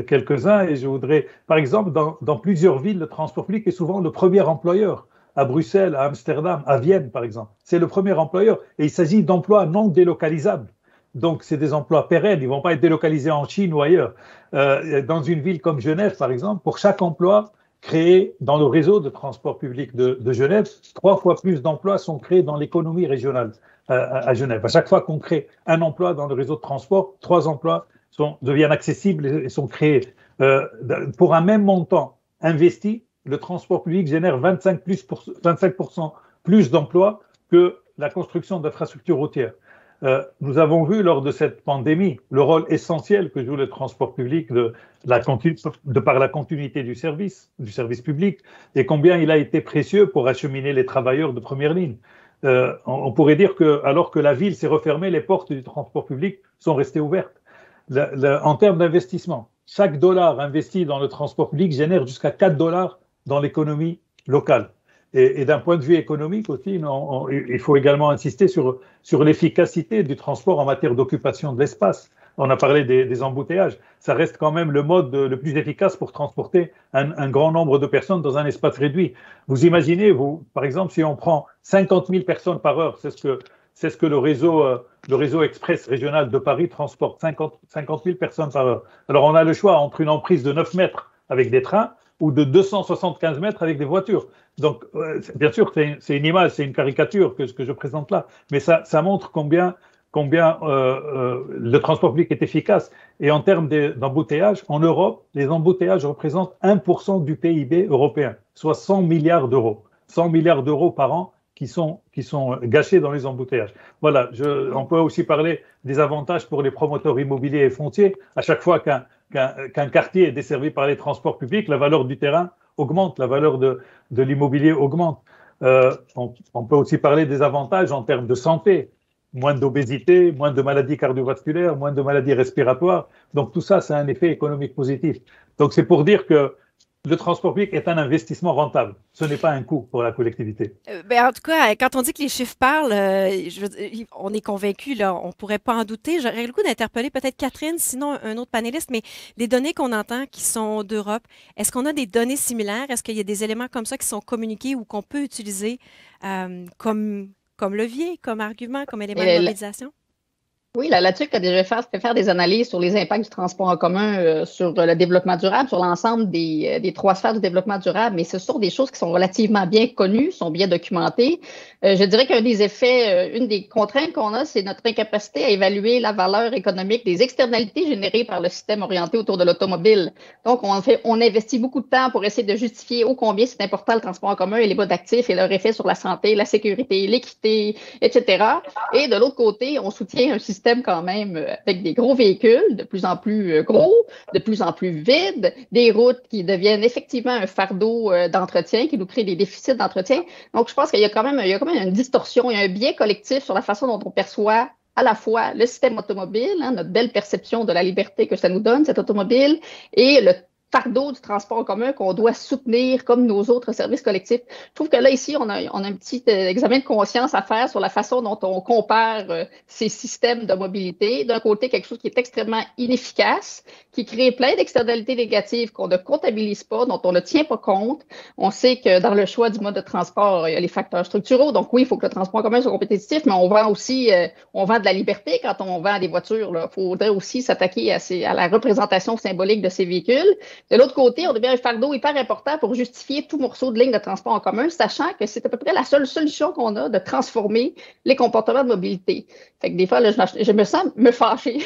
[SPEAKER 8] quelques-uns, et je voudrais, par exemple, dans plusieurs villes, le transport public est souvent le premier employeur. À Bruxelles, à Amsterdam, à Vienne, par exemple. C'est le premier employeur. Et il s'agit d'emplois non délocalisables. Donc, c'est des emplois pérennes. Ils ne vont pas être délocalisés en Chine ou ailleurs. Dans une ville comme Genève, par exemple, pour chaque emploi créé dans le réseau de transport public de Genève, 3 fois plus d'emplois sont créés dans l'économie régionale à Genève. À chaque fois qu'on crée un emploi dans le réseau de transport, 3 emplois deviennent accessibles et sont créés. Pour un même montant investi, le transport public génère 25% plus d'emplois que la construction d'infrastructures routières. Nous avons vu lors de cette pandémie le rôle essentiel que joue le transport public de par la continuité du service public, et combien il a été précieux pour acheminer les travailleurs de première ligne. On pourrait dire que, alors que la ville s'est refermée, les portes du transport public sont restées ouvertes. En termes d'investissement, chaque dollar investi dans le transport public génère jusqu'à 4 dollars dans l'économie locale. Et d'un point de vue économique aussi, il faut également insister sur l'efficacité du transport en matière d'occupation de l'espace. On a parlé des embouteillages. Ça reste quand même le mode le plus efficace pour transporter un grand nombre de personnes dans un espace réduit. Vous imaginez, par exemple, si on prend 50 000 personnes par heure, c'est ce que le réseau express régional de Paris transporte, 50 000 personnes par heure. Alors on a le choix entre une emprise de 9 mètres avec des trains ou de 275 mètres avec des voitures. Donc, bien sûr, c'est une image, c'est une caricature que je présente là, mais ça montre combien le transport public est efficace. Et en termes d'embouteillage, en Europe, les embouteillages représentent 1% du PIB européen, soit 100 milliards d'euros. 100 milliards d'euros par an qui sont gâchés dans les embouteillages. Voilà, on peut aussi parler des avantages pour les promoteurs immobiliers et fonciers. À chaque fois qu'un quartier est desservi par les transports publics, la valeur du terrain augmente, la valeur de l'immobilier augmente. On peut aussi parler des avantages en termes de santé. Moins d'obésité, moins de maladies cardiovasculaires, moins de maladies respiratoires. Donc tout ça, c'est un effet économique positif. Donc c'est pour dire que le transport public est un investissement rentable. Ce n'est pas un coût pour la collectivité.
[SPEAKER 1] En tout cas, quand on dit que les chiffres parlent, on est convaincu, là, on ne pourrait pas en douter. J'aurais le goût d'interpeller peut-être Catherine, sinon un autre panéliste, mais les données qu'on entend qui sont d'Europe, est-ce qu'on a des données similaires? Est-ce qu'il y a des éléments comme ça qui sont communiqués ou qu'on peut utiliser comme levier, comme argument, comme élément de mobilisation?
[SPEAKER 5] Oui, la TUC a déjà fait faire des analyses sur les impacts du transport en commun sur le développement durable, sur l'ensemble des 3 sphères du développement durable, mais ce sont des choses qui sont relativement bien connues, sont bien documentées. Je dirais qu'un des effets, une des contraintes qu'on a, c'est notre incapacité à évaluer la valeur économique des externalités générées par le système orienté autour de l'automobile. Donc, on investit beaucoup de temps pour essayer de justifier ô combien c'est important le transport en commun et les modes actifs et leur effet sur la santé, la sécurité, l'équité, etc. Et de l'autre côté, on soutient un système quand même avec des gros véhicules, de plus en plus gros, de plus en plus vides, des routes qui deviennent effectivement un fardeau d'entretien, qui nous crée des déficits d'entretien. Donc, je pense qu'il y a quand même une distorsion, il y a un biais collectif sur la façon dont on perçoit à la fois le système automobile, notre belle perception de la liberté que ça nous donne, cette automobile, et le fardeau du transport en commun qu'on doit soutenir comme nos autres services collectifs. Je trouve que là, ici, on a un petit examen de conscience à faire sur la façon dont on compare ces systèmes de mobilité. D'un côté, quelque chose qui est extrêmement inefficace, qui crée plein d'externalités négatives qu'on ne comptabilise pas, dont on ne tient pas compte. On sait que dans le choix du mode de transport, il y a les facteurs structuraux. Donc oui, il faut que le transport en commun soit compétitif, mais on vend aussi de la liberté quand on vend des voitures. Il faudrait aussi s'attaquer à la représentation symbolique de ces véhicules. De l'autre côté, on devient un fardeau hyper important pour justifier tout morceau de ligne de transport en commun, sachant que c'est à peu près la seule solution qu'on a de transformer les comportements de mobilité. Fait que des fois, là, je me sens me fâcher,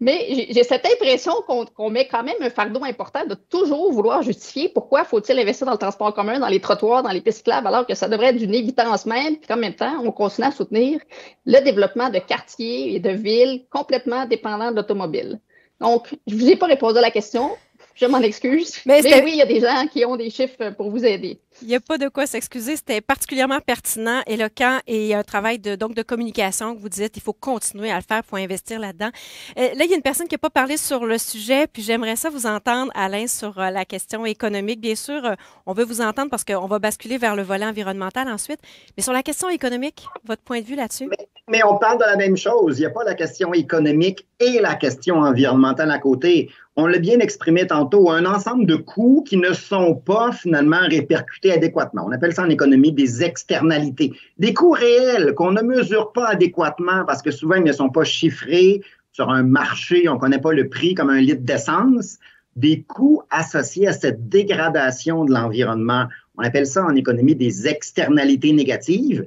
[SPEAKER 5] mais j'ai cette impression qu'on met quand même un fardeau important de toujours vouloir justifier pourquoi faut-il investir dans le transport en commun, dans les trottoirs, dans les pistes cyclables, alors que ça devrait être d'une évidence même, puis qu'en même temps, on continue à soutenir le développement de quartiers et de villes complètement dépendants de l'automobile. Donc, je ne vous ai pas répondu à la question. Je m'en excuse. Mais oui, il y a des gens qui ont des chiffres pour vous aider.
[SPEAKER 1] Il n'y a pas de quoi s'excuser. C'était particulièrement pertinent, éloquent et un travail de communication que vous dites. Il faut continuer à le faire, il faut investir là-dedans. Là, il y a une personne qui n'a pas parlé sur le sujet, puis j'aimerais ça vous entendre, Alain, sur la question économique. Bien sûr, on veut vous entendre parce qu'on va basculer vers le volet environnemental ensuite. Mais sur la question économique, votre point de vue là-dessus?
[SPEAKER 6] Mais on parle de la même chose. Il n'y a pas la question économique et la question environnementale à côté. On l'a bien exprimé tantôt, un ensemble de coûts qui ne sont pas finalement répercutés adéquatement. On appelle ça en économie des externalités. Des coûts réels qu'on ne mesure pas adéquatement parce que souvent ils ne sont pas chiffrés sur un marché, on ne connaît pas le prix comme un litre d'essence. Des coûts associés à cette dégradation de l'environnement. On appelle ça en économie des externalités négatives.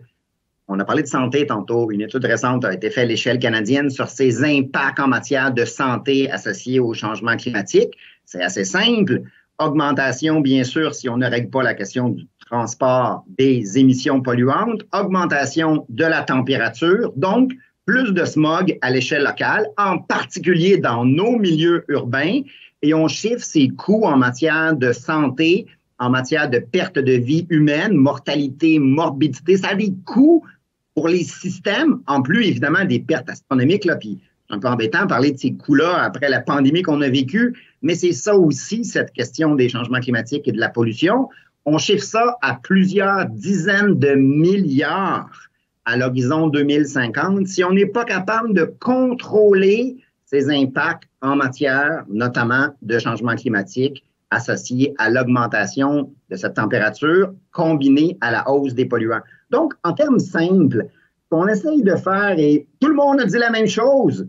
[SPEAKER 6] On a parlé de santé tantôt. Une étude récente a été faite à l'échelle canadienne sur ses impacts en matière de santé associés au changement climatique. C'est assez simple. Augmentation, bien sûr, si on ne règle pas la question du transport des émissions polluantes. Augmentation de la température, donc plus de smog à l'échelle locale, en particulier dans nos milieux urbains. Et on chiffre ces coûts en matière de santé, en matière de perte de vie humaine, mortalité, morbidité. Ça a des coûts pour les systèmes, en plus, évidemment, des pertes astronomiques, là, puis c'est un peu embêtant de parler de ces coûts-là après la pandémie qu'on a vécue, mais c'est ça aussi, cette question des changements climatiques et de la pollution. On chiffre ça à plusieurs dizaines de milliards à l'horizon 2050 si on n'est pas capable de contrôler ces impacts en matière, notamment de changement climatique associés à l'augmentation de cette température combinée à la hausse des polluants. Donc, en termes simples, ce qu'on essaye de faire, et tout le monde a dit la même chose,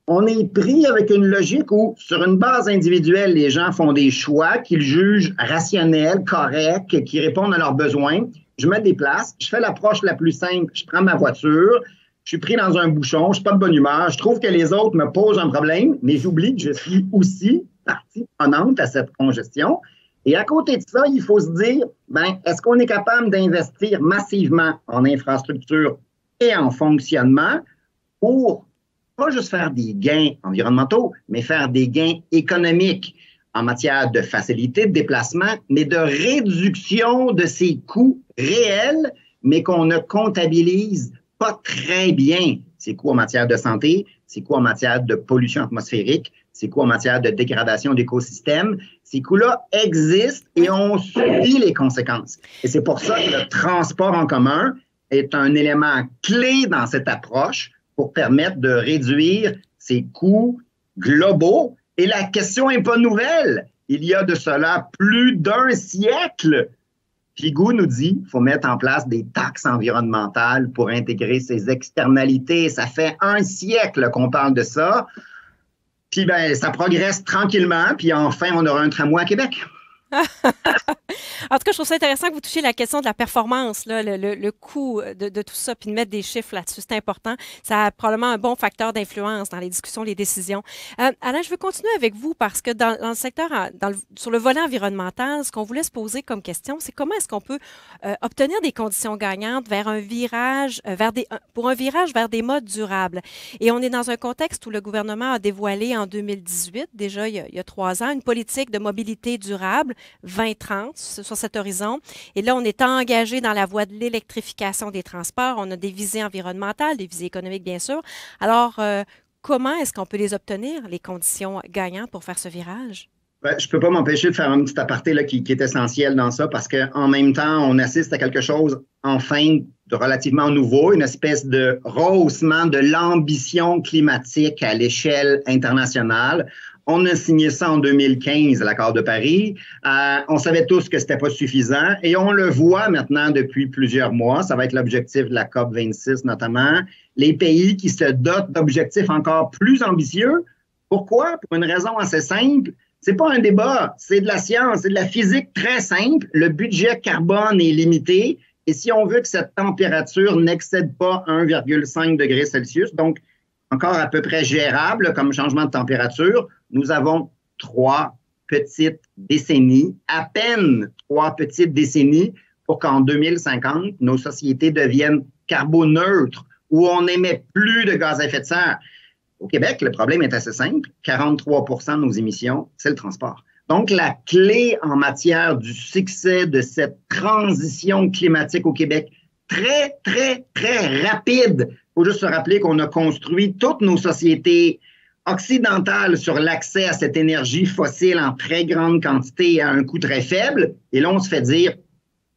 [SPEAKER 6] on est pris avec une logique où, sur une base individuelle, les gens font des choix qu'ils jugent rationnels, corrects, qui répondent à leurs besoins. Je me déplace, je fais l'approche la plus simple, je prends ma voiture, je suis pris dans un bouchon, je suis pas de bonne humeur, je trouve que les autres me posent un problème, mais j'oublie que je suis aussi partie prenante à cette congestion. Et à côté de ça, il faut se dire, est-ce qu'on est capable d'investir massivement en infrastructure et en fonctionnement pour pas juste faire des gains environnementaux, mais faire des gains économiques en matière de facilité de déplacement, mais de réduction de ces coûts réels, mais qu'on ne comptabilise pas très bien. Ces coûts en matière de santé, ces coûts en matière de pollution atmosphérique, ces coûts en matière de dégradation d'écosystèmes. Ces coûts-là existent et on subit les conséquences. Et c'est pour ça que le transport en commun est un élément clé dans cette approche pour permettre de réduire ces coûts globaux. Et la question n'est pas nouvelle. Il y a de cela plus d'un siècle, Pigou nous dit qu'il faut mettre en place des taxes environnementales pour intégrer ces externalités. Ça fait un siècle qu'on parle de ça. Puis, ça progresse tranquillement. Puis, enfin, on aura un tramway à Québec.
[SPEAKER 1] En tout cas, je trouve ça intéressant que vous touchiez la question de la performance, là, le coût de tout ça, puis de mettre des chiffres là-dessus. C'est important. Ça a probablement un bon facteur d'influence dans les discussions, les décisions. Alain, je veux continuer avec vous parce que dans le secteur, sur le volet environnemental, ce qu'on voulait se poser comme question, c'est comment est-ce qu'on peut obtenir des conditions gagnantes vers un virage, pour un virage vers des modes durables. Et on est dans un contexte où le gouvernement a dévoilé en 2018, déjà il y a 3 ans, une politique de mobilité durable 2030 sur cet horizon. Et là, on est engagé dans la voie de l'électrification des transports. On a des visées environnementales, des visées économiques, bien sûr. Alors, comment est-ce qu'on peut les obtenir, les conditions gagnantes pour faire ce virage?
[SPEAKER 6] Je ne peux pas m'empêcher de faire un petit aparté là, qui est essentiel dans ça parce qu'en même temps, on assiste à quelque chose enfin de relativement nouveau, une espèce de rehaussement de l'ambition climatique à l'échelle internationale. On a signé ça en 2015, l'accord de Paris. On savait tous que c'était pas suffisant et on le voit maintenant depuis plusieurs mois. Ça va être l'objectif de la COP26 notamment. Les pays qui se dotent d'objectifs encore plus ambitieux. Pourquoi? Pour une raison assez simple. C'est pas un débat, c'est de la science, c'est de la physique très simple. Le budget carbone est limité et si on veut que cette température n'excède pas 1,5 degré Celsius, donc encore à peu près gérable comme changement de température, nous avons 3 petites décennies, à peine 3 petites décennies pour qu'en 2050, nos sociétés deviennent carboneutres, où on n'émet plus de gaz à effet de serre. Au Québec, le problème est assez simple. 43 % de nos émissions, c'est le transport. Donc, la clé en matière du succès de cette transition climatique au Québec, très, très, très rapide. Il faut juste se rappeler qu'on a construit toutes nos sociétés occidentales sur l'accès à cette énergie fossile en très grande quantité à un coût très faible. Et là, on se fait dire,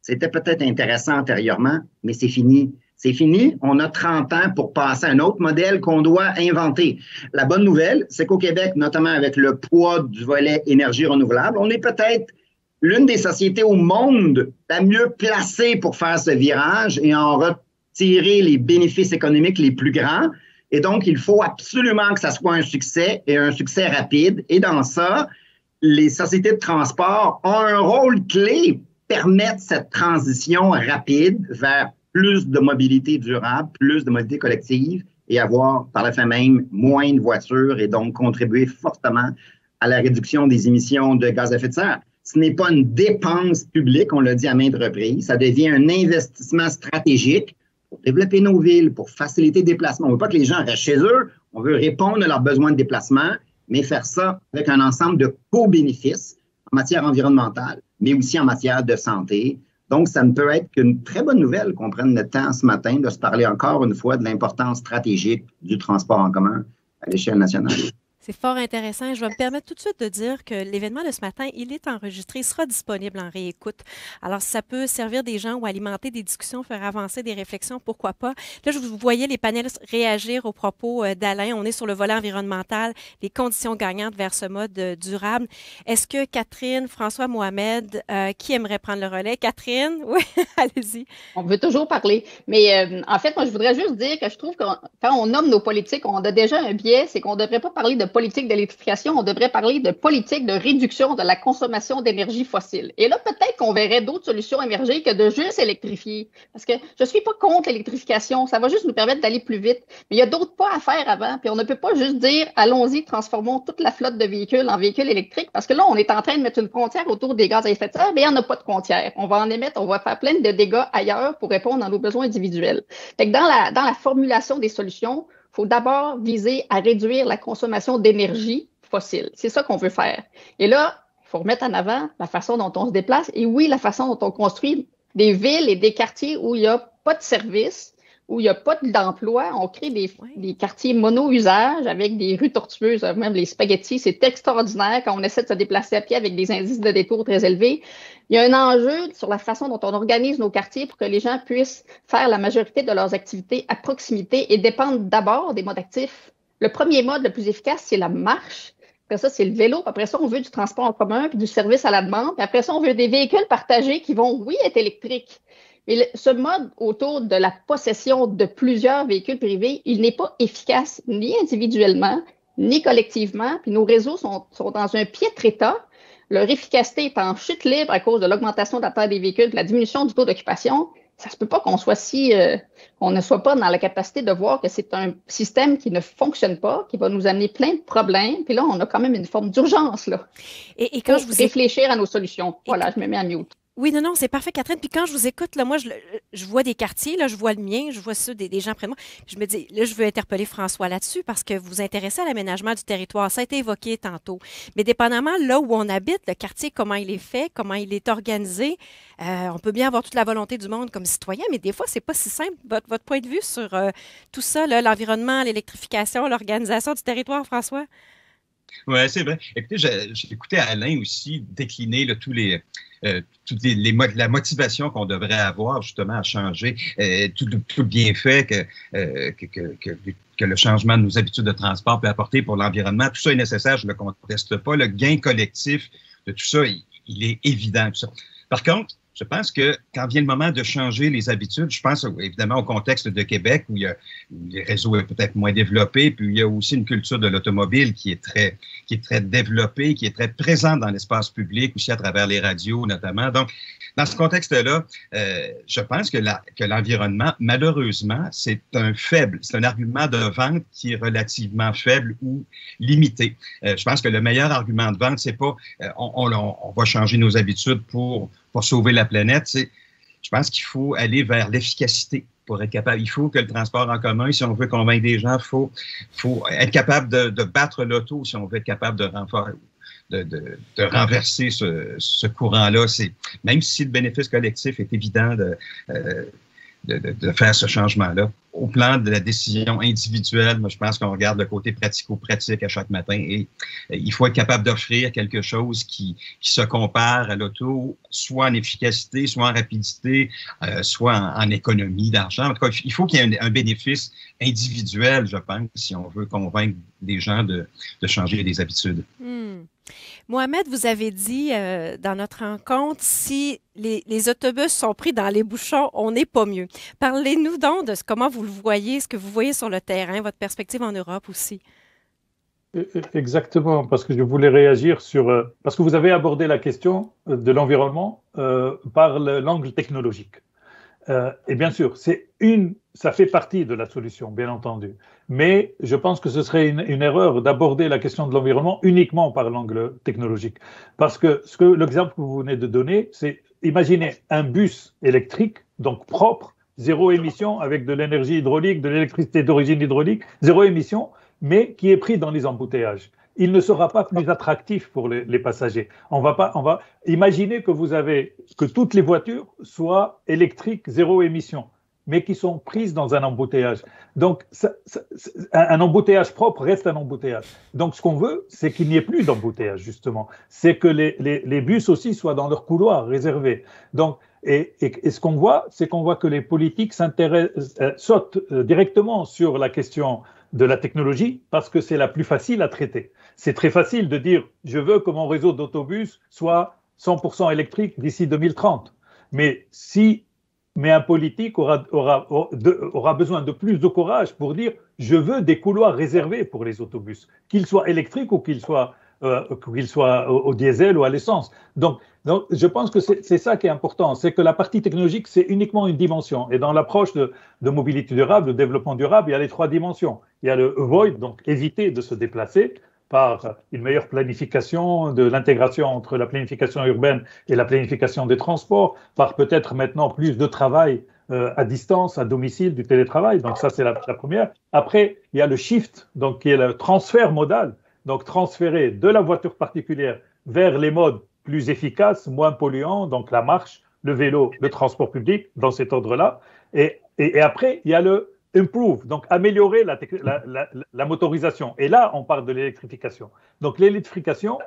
[SPEAKER 6] c'était peut-être intéressant antérieurement, mais c'est fini. C'est fini. On a 30 ans pour passer à un autre modèle qu'on doit inventer. La bonne nouvelle, c'est qu'au Québec, notamment avec le poids du volet énergie renouvelable, on est peut-être l'une des sociétés au monde la mieux placée pour faire ce virage et en retirer les bénéfices économiques les plus grands. Et donc, il faut absolument que ça soit un succès et un succès rapide. Et dans ça, les sociétés de transport ont un rôle clé, permettre cette transition rapide vers plus de mobilité durable, plus de mobilité collective et avoir par la fin même moins de voitures et donc contribuer fortement à la réduction des émissions de gaz à effet de serre. Ce n'est pas une dépense publique, on l'a dit à maintes reprises, ça devient un investissement stratégique pour développer nos villes, pour faciliter le déplacement. On ne veut pas que les gens restent chez eux, on veut répondre à leurs besoins de déplacement, mais faire ça avec un ensemble de co-bénéfices en matière environnementale, mais aussi en matière de santé. Donc, ça ne peut être qu'une très bonne nouvelle qu'on prenne le temps ce matin de se parler encore une fois de l'importance stratégique du transport en commun à l'échelle nationale.
[SPEAKER 1] C'est fort intéressant. Je vais me permettre tout de suite de dire que l'événement de ce matin, il est enregistré, il sera disponible en réécoute. Alors, si ça peut servir des gens ou alimenter des discussions, faire avancer des réflexions, pourquoi pas. Là, je vous voyais les panélistes réagir aux propos d'Alain. On est sur le volet environnemental, les conditions gagnantes vers ce mode durable. Est-ce que Catherine, François, Mohamed, qui aimerait prendre le relais? Catherine? Oui, allez-y.
[SPEAKER 5] On veut toujours parler. Mais en fait, moi, je voudrais juste dire que je trouve que quand on nomme nos politiques, on a déjà un biais, c'est qu'on ne devrait pas parler de politique d'électrification, on devrait parler de politique de réduction de la consommation d'énergie fossile. Et là, peut-être qu'on verrait d'autres solutions émerger que de juste électrifier. Parce que je ne suis pas contre l'électrification, ça va juste nous permettre d'aller plus vite. Mais il y a d'autres pas à faire avant. Puis on ne peut pas juste dire, allons-y, transformons toute la flotte de véhicules en véhicules électriques, parce que là, on est en train de mettre une frontière autour des gaz à effet de serre, mais il n'y en a pas de frontière. On va en émettre, on va faire plein de dégâts ailleurs pour répondre à nos besoins individuels. Fait que dans la formulation des solutions, il faut d'abord viser à réduire la consommation d'énergie fossile. C'est ça qu'on veut faire. Et là, il faut remettre en avant la façon dont on se déplace et oui, la façon dont on construit des villes et des quartiers où il n'y a pas de services, où il n'y a pas d'emploi. On crée des quartiers mono-usage avec des rues tortueuses, même les spaghettis. C'est extraordinaire quand on essaie de se déplacer à pied avec des indices de détour très élevés. Il y a un enjeu sur la façon dont on organise nos quartiers pour que les gens puissent faire la majorité de leurs activités à proximité et dépendent d'abord des modes actifs. Le premier mode le plus efficace, c'est la marche. Après ça, c'est le vélo. Après ça, on veut du transport en commun puis du service à la demande. Puis après ça, on veut des véhicules partagés qui vont, oui, être électriques. Mais ce mode autour de la possession de plusieurs véhicules privés, il n'est pas efficace ni individuellement, ni collectivement. Puis nos réseaux sont dans un piètre état. Leur efficacité est en chute libre à cause de l'augmentation de la taille des véhicules, de la diminution du taux d'occupation. Ça se peut pas qu'on ne soit pas dans la capacité de voir que c'est un système qui ne fonctionne pas, qui va nous amener plein de problèmes. Puis là, on a quand même une forme d'urgence là.
[SPEAKER 1] Et quand je vous
[SPEAKER 5] réfléchir à nos solutions. Voilà, je me mets à mute.
[SPEAKER 1] Oui, non, c'est parfait, Catherine. Puis quand je vous écoute, là, moi, je vois des quartiers, là, je vois le mien, je vois ceux des gens près de moi. Puis je me dis, là, je veux interpeller François là-dessus parce que vous vous intéressez à l'aménagement du territoire. Ça a été évoqué tantôt. Mais dépendamment là où on habite, le quartier, comment il est fait, comment il est organisé, on peut bien avoir toute la volonté du monde comme citoyen, mais des fois, c'est pas si simple. Votre point de vue sur tout ça, là, l'environnement, l'électrification, l'organisation du territoire, François?
[SPEAKER 7] Oui, c'est vrai. Écoutez, j'ai écouté Alain aussi décliner là, la motivation qu'on devrait avoir justement à changer, tout bienfait que le changement de nos habitudes de transport peut apporter pour l'environnement. Tout ça est nécessaire, je ne le conteste pas. Le gain collectif de tout ça, il est évident. Tout ça. Par contre, je pense que quand vient le moment de changer les habitudes, je pense évidemment au contexte de Québec où les réseaux est peut-être moins développés, puis il y a aussi une culture de l'automobile qui est très développée, qui est très présente dans l'espace public, aussi à travers les radios notamment. Donc, dans ce contexte-là, je pense que l'environnement, malheureusement, c'est un argument de vente qui est relativement faible ou limité. Je pense que le meilleur argument de vente, c'est pas on va changer nos habitudes pour sauver la planète. Je pense qu'il faut aller vers l'efficacité pour être capable. Il faut que le transport en commun, si on veut convaincre des gens, faut être capable de battre l'auto si on veut être capable de renverser ce courant-là. Même si le bénéfice collectif est évident de faire ce changement-là. Au plan de la décision individuelle, moi, je pense qu'on regarde le côté pratico-pratique à chaque matin et il faut être capable d'offrir quelque chose qui se compare à l'auto, soit en efficacité, soit en rapidité, soit en économie d'argent. En tout cas, il faut qu'il y ait un bénéfice individuel, je pense, si on veut convaincre les gens de changer des habitudes.
[SPEAKER 1] Mohamed, vous avez dit dans notre rencontre, si les autobus sont pris dans les bouchons, on n'est pas mieux. Parlez-nous donc de comment vous le voyez, ce que vous voyez sur le terrain, votre perspective en Europe aussi.
[SPEAKER 8] Exactement, parce que je voulais réagir parce que vous avez abordé la question de l'environnement par l'angle technologique. Et bien sûr, ça fait partie de la solution, bien entendu. Mais je pense que ce serait une erreur d'aborder la question de l'environnement uniquement par l'angle technologique. Parce que l'exemple que vous venez de donner, c'est imaginez un bus électrique, donc propre, zéro émission, avec de l'énergie hydraulique, de l'électricité d'origine hydraulique, zéro émission, mais qui est pris dans les embouteillages. Il ne sera pas plus attractif pour les passagers. On va imaginer que toutes les voitures soient électriques, zéro émission, mais qui sont prises dans un embouteillage. Donc, un embouteillage propre reste un embouteillage. Donc, ce qu'on veut, c'est qu'il n'y ait plus d'embouteillage, justement. C'est que les bus aussi soient dans leur couloir réservé. Donc, et ce qu'on voit, c'est qu'on voit que les politiques sautent directement sur la question de la technologie parce que c'est la plus facile à traiter. C'est très facile de dire « je veux que mon réseau d'autobus soit 100% électrique d'ici 2030 ». Mais un politique aura besoin de plus de courage pour dire « je veux des couloirs réservés pour les autobus, qu'ils soient électriques ou qu'ils soient au diesel ou à l'essence ». Donc, je pense que c'est ça qui est important, c'est que la partie technologique, c'est uniquement une dimension. Et dans l'approche de mobilité durable, de développement durable, il y a les 3 dimensions. Il y a le avoid, donc éviter de se déplacer, par une meilleure planification de l'intégration entre la planification urbaine et la planification des transports, par peut-être maintenant plus de travail à distance, à domicile, du télétravail. Donc ça, c'est la première. Après, il y a le shift, donc qui est le transfert modal, donc transférer de la voiture particulière vers les modes plus efficaces, moins polluants, donc la marche, le vélo, le transport public, dans cet ordre-là. Et après, il y a le improve, donc améliorer la motorisation. Et là, on parle de l'électrification. Donc l'électrification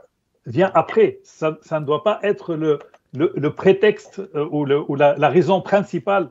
[SPEAKER 8] vient après. Ça ne doit pas être le prétexte ou la raison principale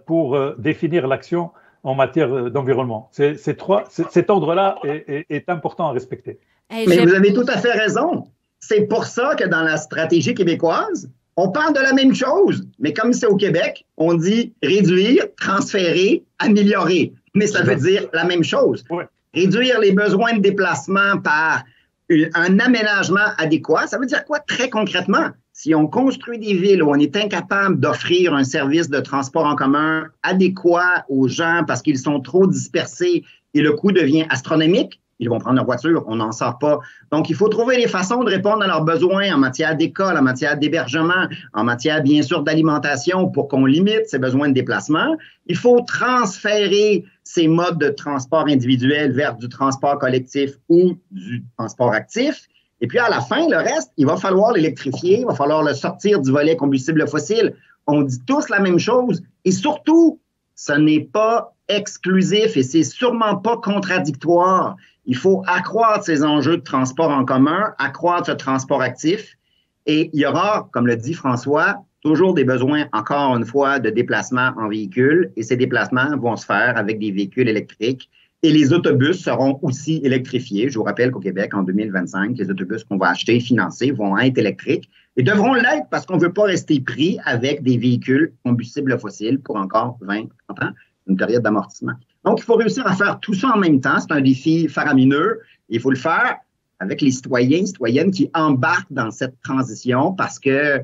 [SPEAKER 8] pour définir l'action en matière d'environnement. Cet ordre-là est important à respecter.
[SPEAKER 6] Mais vous avez tout à fait raison. C'est pour ça que dans la stratégie québécoise, on parle de la même chose, mais comme c'est au Québec, on dit réduire, transférer, améliorer. Mais ça veut dire la même chose. Ouais. Réduire les besoins de déplacement par un aménagement adéquat, ça veut dire quoi très concrètement? Si on construit des villes où on est incapable d'offrir un service de transport en commun adéquat aux gens parce qu'ils sont trop dispersés et le coût devient astronomique, ils vont prendre leur voiture, on n'en sort pas. Donc, il faut trouver des façons de répondre à leurs besoins en matière d'école, en matière d'hébergement, en matière, bien sûr, d'alimentation pour qu'on limite ces besoins de déplacement. Il faut transférer ces modes de transport individuel vers du transport collectif ou du transport actif. Et puis, à la fin, le reste, il va falloir l'électrifier, il va falloir le sortir du volet combustible fossile. On dit tous la même chose. Et surtout, ce n'est pas exclusif et c'est sûrement pas contradictoire. Il faut accroître ces enjeux de transport en commun, accroître ce transport actif et il y aura, comme le dit François, toujours des besoins, encore une fois, de déplacement en véhicule et ces déplacements vont se faire avec des véhicules électriques et les autobus seront aussi électrifiés. Je vous rappelle qu'au Québec, en 2025, les autobus qu'on va acheter et financer vont être électriques. et devront l'être parce qu'on ne veut pas rester pris avec des véhicules combustibles fossiles pour encore 20, 30 ans, une période d'amortissement. Donc, il faut réussir à faire tout ça en même temps. C'est un défi faramineux. Il faut le faire avec les citoyens et citoyennes qui embarquent dans cette transition parce que,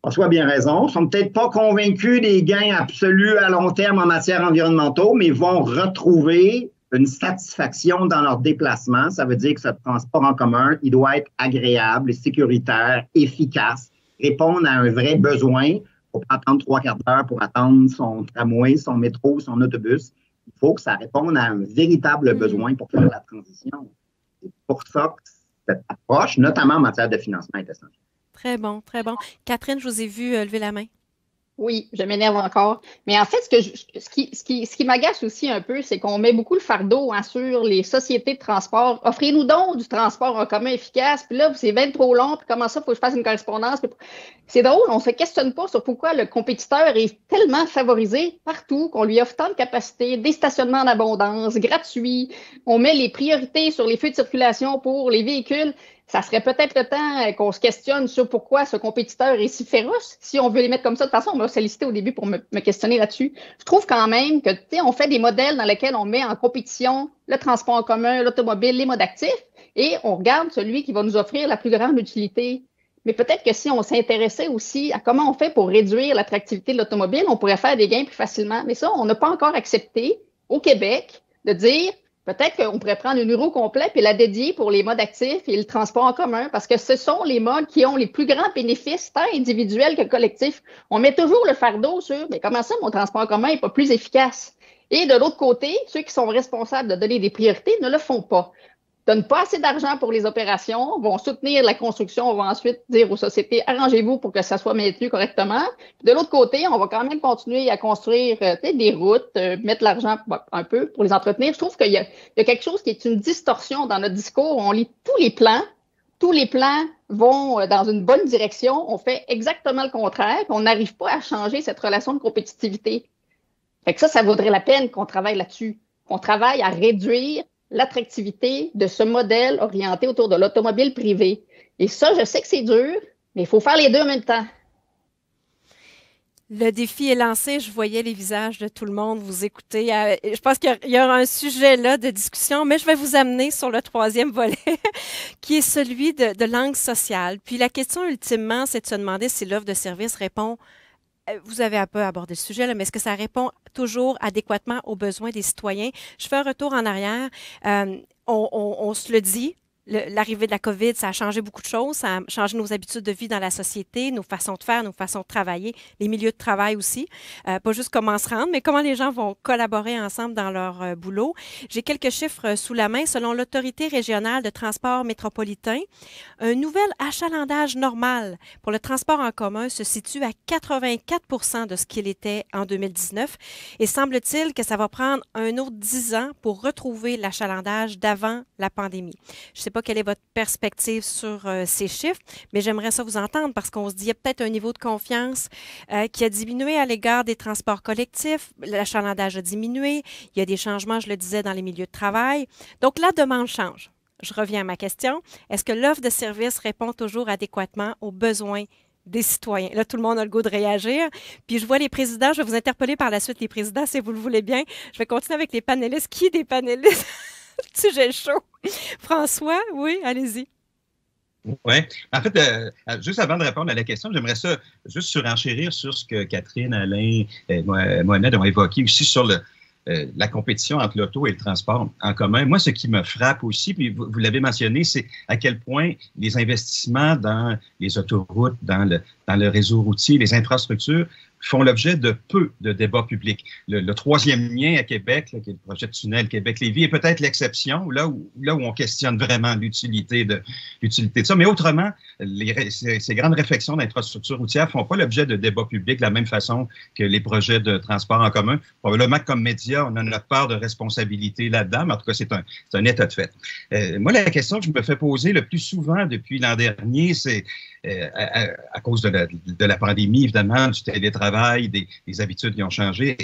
[SPEAKER 6] François a bien raison, ne sont peut-être pas convaincus des gains absolus à long terme en matière environnementale, mais vont retrouver une satisfaction dans leur déplacement. Ça veut dire que ce transport en commun, il doit être agréable, sécuritaire, efficace, répondre à un vrai besoin. Pour pas attendre 3/4 d'heure pour attendre son tramway, son métro, son autobus. Il faut que ça réponde à un véritable besoin pour faire la transition. C'est pour ça que cette approche, notamment en matière de financement, est essentielle.
[SPEAKER 1] Très bon, très bon. Catherine, je vous ai vu lever la main.
[SPEAKER 5] Oui, je m'énerve encore. Mais en fait, ce qui m'agace aussi un peu, c'est qu'on met beaucoup le fardeau sur les sociétés de transport. Offrez-nous donc du transport en commun efficace. Puis là, c'est bien trop long. Puis comment ça, il faut que je fasse une correspondance? C'est drôle, on ne se questionne pas sur pourquoi le compétiteur est tellement favorisé partout, qu'on lui offre tant de capacités, des stationnements en abondance, gratuits. On met les priorités sur les feux de circulation pour les véhicules. Ça serait peut-être le temps qu'on se questionne sur pourquoi ce compétiteur est si féroce. Si on veut les mettre comme ça, de toute façon, on m'a sollicité au début pour me questionner là-dessus. Je trouve quand même que, tu sais, on fait des modèles dans lesquels on met en compétition le transport en commun, l'automobile, les modes actifs, et on regarde celui qui va nous offrir la plus grande utilité. Mais peut-être que si on s'intéressait aussi à comment on fait pour réduire l'attractivité de l'automobile, on pourrait faire des gains plus facilement. Mais ça, on n'a pas encore accepté au Québec de dire peut-être qu'on pourrait prendre une euro complet et la dédier pour les modes actifs et le transport en commun parce que ce sont les modes qui ont les plus grands bénéfices, tant individuels que collectifs. On met toujours le fardeau sur mais comment ça, mon transport en commun n'est pas plus efficace? Et de l'autre côté, ceux qui sont responsables de donner des priorités ne le font pas. Donnent pas assez d'argent pour les opérations, vont soutenir la construction, vont ensuite dire aux sociétés, arrangez-vous pour que ça soit maintenu correctement. De l'autre côté, on va quand même continuer à construire des routes, mettre l'argent un peu pour les entretenir. Je trouve qu'il y a quelque chose qui est une distorsion dans notre discours. On lit tous les plans vont dans une bonne direction, on fait exactement le contraire, on n'arrive pas à changer cette relation de compétitivité. Fait que ça vaudrait la peine qu'on travaille là-dessus, qu'on travaille à réduire l'attractivité de ce modèle orienté autour de l'automobile privée. Et ça, je sais que c'est dur, mais il faut faire les deux en même temps.
[SPEAKER 1] Le défi est lancé. Je voyais les visages de tout le monde vous écouter. Je pense qu'il y aura un sujet là de discussion, mais je vais vous amener sur le troisième volet, qui est celui de l'angle social. Puis la question ultimement, c'est de se demander si l'offre de service répond. Vous avez un peu abordé le sujet, là, mais est-ce que ça répond toujours adéquatement aux besoins des citoyens? Je fais un retour en arrière. On se le dit, l'arrivée de la COVID, ça a changé beaucoup de choses. Ça a changé nos habitudes de vie dans la société, nos façons de faire, nos façons de travailler, les milieux de travail aussi. Pas juste comment se rendre, mais comment les gens vont collaborer ensemble dans leur boulot. J'ai quelques chiffres sous la main. Selon l'Autorité régionale de transport métropolitain, un nouvel achalandage normal pour le transport en commun se situe à 84 % de ce qu'il était en 2019. Et semble-t-il que ça va prendre un autre 10 ans pour retrouver l'achalandage d'avant la pandémie. Je ne sais pas quelle est votre perspective sur ces chiffres, mais j'aimerais ça vous entendre parce qu'on se dit qu'il y a peut-être un niveau de confiance qui a diminué à l'égard des transports collectifs. L'achalandage a diminué. Il y a des changements, je le disais, dans les milieux de travail. Donc, la demande change. Je reviens à ma question. Est-ce que l'offre de service répond toujours adéquatement aux besoins des citoyens? Là, tout le monde a le goût de réagir. Puis, je vois les présidents. Je vais vous interpeller par la suite, les présidents, si vous le voulez bien. Je vais continuer avec les panélistes. Qui des panélistes? Sujet chaud. François, oui, allez-y.
[SPEAKER 7] Oui. En fait, juste avant de répondre à la question, j'aimerais ça juste surenchérir sur ce que Catherine, Alain et Mohamed ont évoqué aussi sur la compétition entre l'auto et le transport en commun. Moi, ce qui me frappe aussi, puis vous l'avez mentionné, c'est à quel point les investissements dans les autoroutes, dans le réseau routier, les infrastructures, font l'objet de peu de débats publics. Le troisième lien à Québec, là, qui est le projet de tunnel Québec-Lévis, est peut-être l'exception, là où on questionne vraiment l'utilité de ça. Mais autrement, ces grandes réflexions d'infrastructures routières ne font pas l'objet de débats publics de la même façon que les projets de transport en commun. Probablement que comme médias, on a notre part de responsabilité là-dedans, mais en tout cas, c'est un état de fait. Moi, la question que je me fais poser le plus souvent depuis l'an dernier, c'est à cause de la pandémie, évidemment, du télétravail, des habitudes qui ont changé.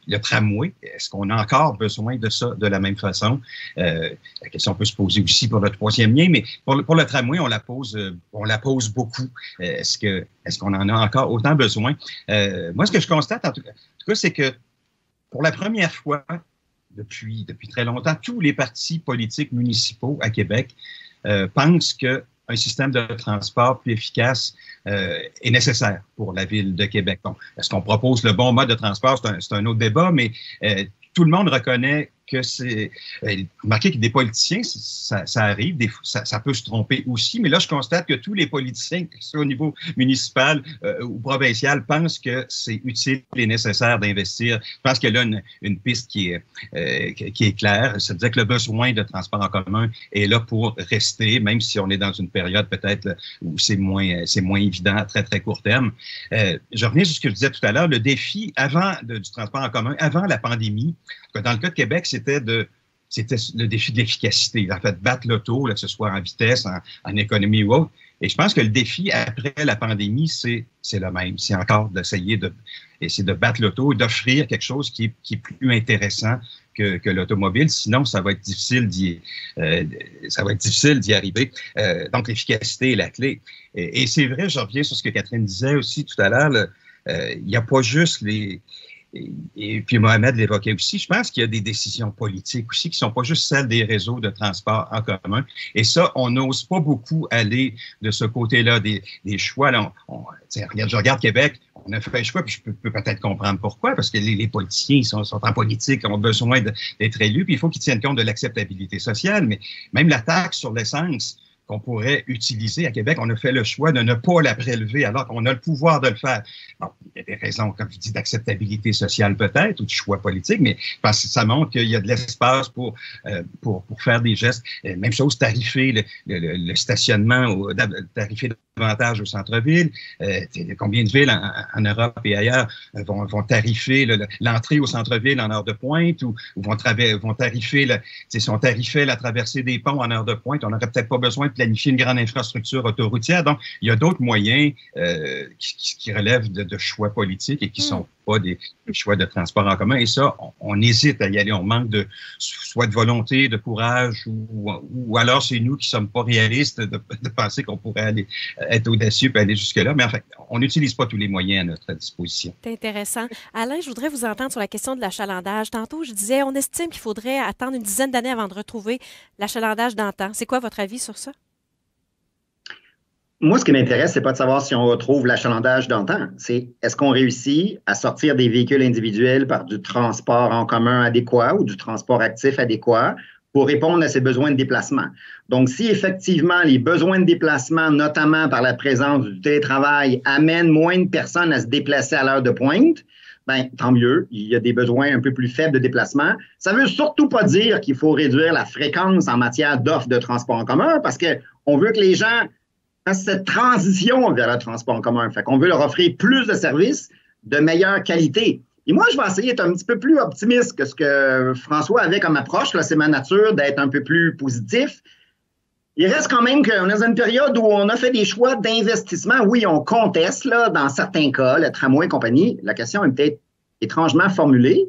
[SPEAKER 7] le tramway, est-ce qu'on a encore besoin de ça de la même façon? La question peut se poser aussi pour le troisième lien, mais pour le tramway, on la pose beaucoup. Est-ce qu'on en a encore autant besoin? Moi, ce que je constate, en tout cas, c'est que pour la première fois depuis très longtemps, tous les partis politiques municipaux à Québec pensent que un système de transport plus efficace est nécessaire pour la ville de Québec. Bon, est-ce qu'on propose le bon mode de transport? C'est un autre débat, mais tout le monde reconnaît que c'est... remarquez que des politiciens, ça arrive, ça peut se tromper aussi, mais là, je constate que tous les politiciens, que ce soit au niveau municipal ou provincial, pensent que c'est utile et nécessaire d'investir. Je pense qu'il y a là une piste qui est claire. Ça veut dire que le besoin de transport en commun est là pour rester, même si on est dans une période peut-être où c'est moins évident à très, très court terme. Je reviens sur ce que je disais tout à l'heure. Le défi du transport en commun, avant la pandémie, dans le cas de Québec, c'était le défi de l'efficacité. En fait, battre l'auto, que ce soit en vitesse, en économie ou autre. Et je pense que le défi après la pandémie, c'est le même. C'est encore d'essayer de battre l'auto et d'offrir quelque chose qui est plus intéressant que l'automobile. Sinon, ça va être difficile d'y arriver. Donc, l'efficacité est la clé. Et c'est vrai, je reviens sur ce que Catherine disait aussi tout à l'heure. Il n'y a pas juste et puis Mohamed l'évoquait aussi, je pense qu'il y a des décisions politiques aussi qui ne sont pas juste celles des réseaux de transport en commun. Et ça, on n'ose pas beaucoup aller de ce côté-là des choix. Là, je regarde Québec, on a fait un choix, puis je peux peut-être comprendre pourquoi, parce que les politiciens sont en politique, ont besoin d'être élus, puis il faut qu'ils tiennent compte de l'acceptabilité sociale. Mais même la taxe sur l'essence qu'on pourrait utiliser à Québec, on a fait le choix de ne pas la prélever alors qu'on a le pouvoir de le faire. Bon, il y a des raisons, comme je dis, d'acceptabilité sociale peut-être ou de choix politique, mais je pense que ça montre qu'il y a de l'espace pour faire des gestes. Même chose, tarifer le stationnement, tarifer davantage au centre-ville. Combien de villes en Europe et ailleurs vont tarifer l'entrée au centre-ville en heure de pointe ou vont tarifer, si on tarifait la traversée des ponts en heure de pointe, on n'aurait peut-être pas besoin de planifier une grande infrastructure autoroutière. Donc, il y a d'autres moyens qui relèvent de choix politiques et qui sont pas des choix de transport en commun. Et ça, on hésite à y aller. On manque soit de volonté, de courage, ou alors c'est nous qui sommes pas réalistes de penser qu'on pourrait être audacieux et aller jusque-là. Mais en fait, on n'utilise pas tous les moyens à notre disposition.
[SPEAKER 1] C'est intéressant. Alain, je voudrais vous entendre sur la question de l'achalandage. Tantôt, je disais, on estime qu'il faudrait attendre une dizaine d'années avant de retrouver l'achalandage d'antan. C'est quoi votre avis sur ça?
[SPEAKER 6] Moi, ce qui m'intéresse, c'est pas de savoir si on retrouve l'achalandage d'antan. C'est est-ce qu'on réussit à sortir des véhicules individuels par du transport en commun adéquat ou du transport actif adéquat pour répondre à ces besoins de déplacement. Donc, si effectivement les besoins de déplacement, notamment par la présence du télétravail, amènent moins de personnes à se déplacer à l'heure de pointe, ben tant mieux. Il y a des besoins un peu plus faibles de déplacement. Ça veut surtout pas dire qu'il faut réduire la fréquence en matière d'offres de transport en commun parce qu'on veut que les gens fassent cette transition vers le transport en commun. Fait qu'on veut leur offrir plus de services de meilleure qualité. Et moi, je vais essayer d'être un petit peu plus optimiste que ce que François avait comme approche. Là, c'est ma nature d'être un peu plus positif. Il reste quand même qu'on est dans une période où on a fait des choix d'investissement. Oui, on conteste, là, dans certains cas, le tramway et compagnie. La question est peut-être étrangement formulée.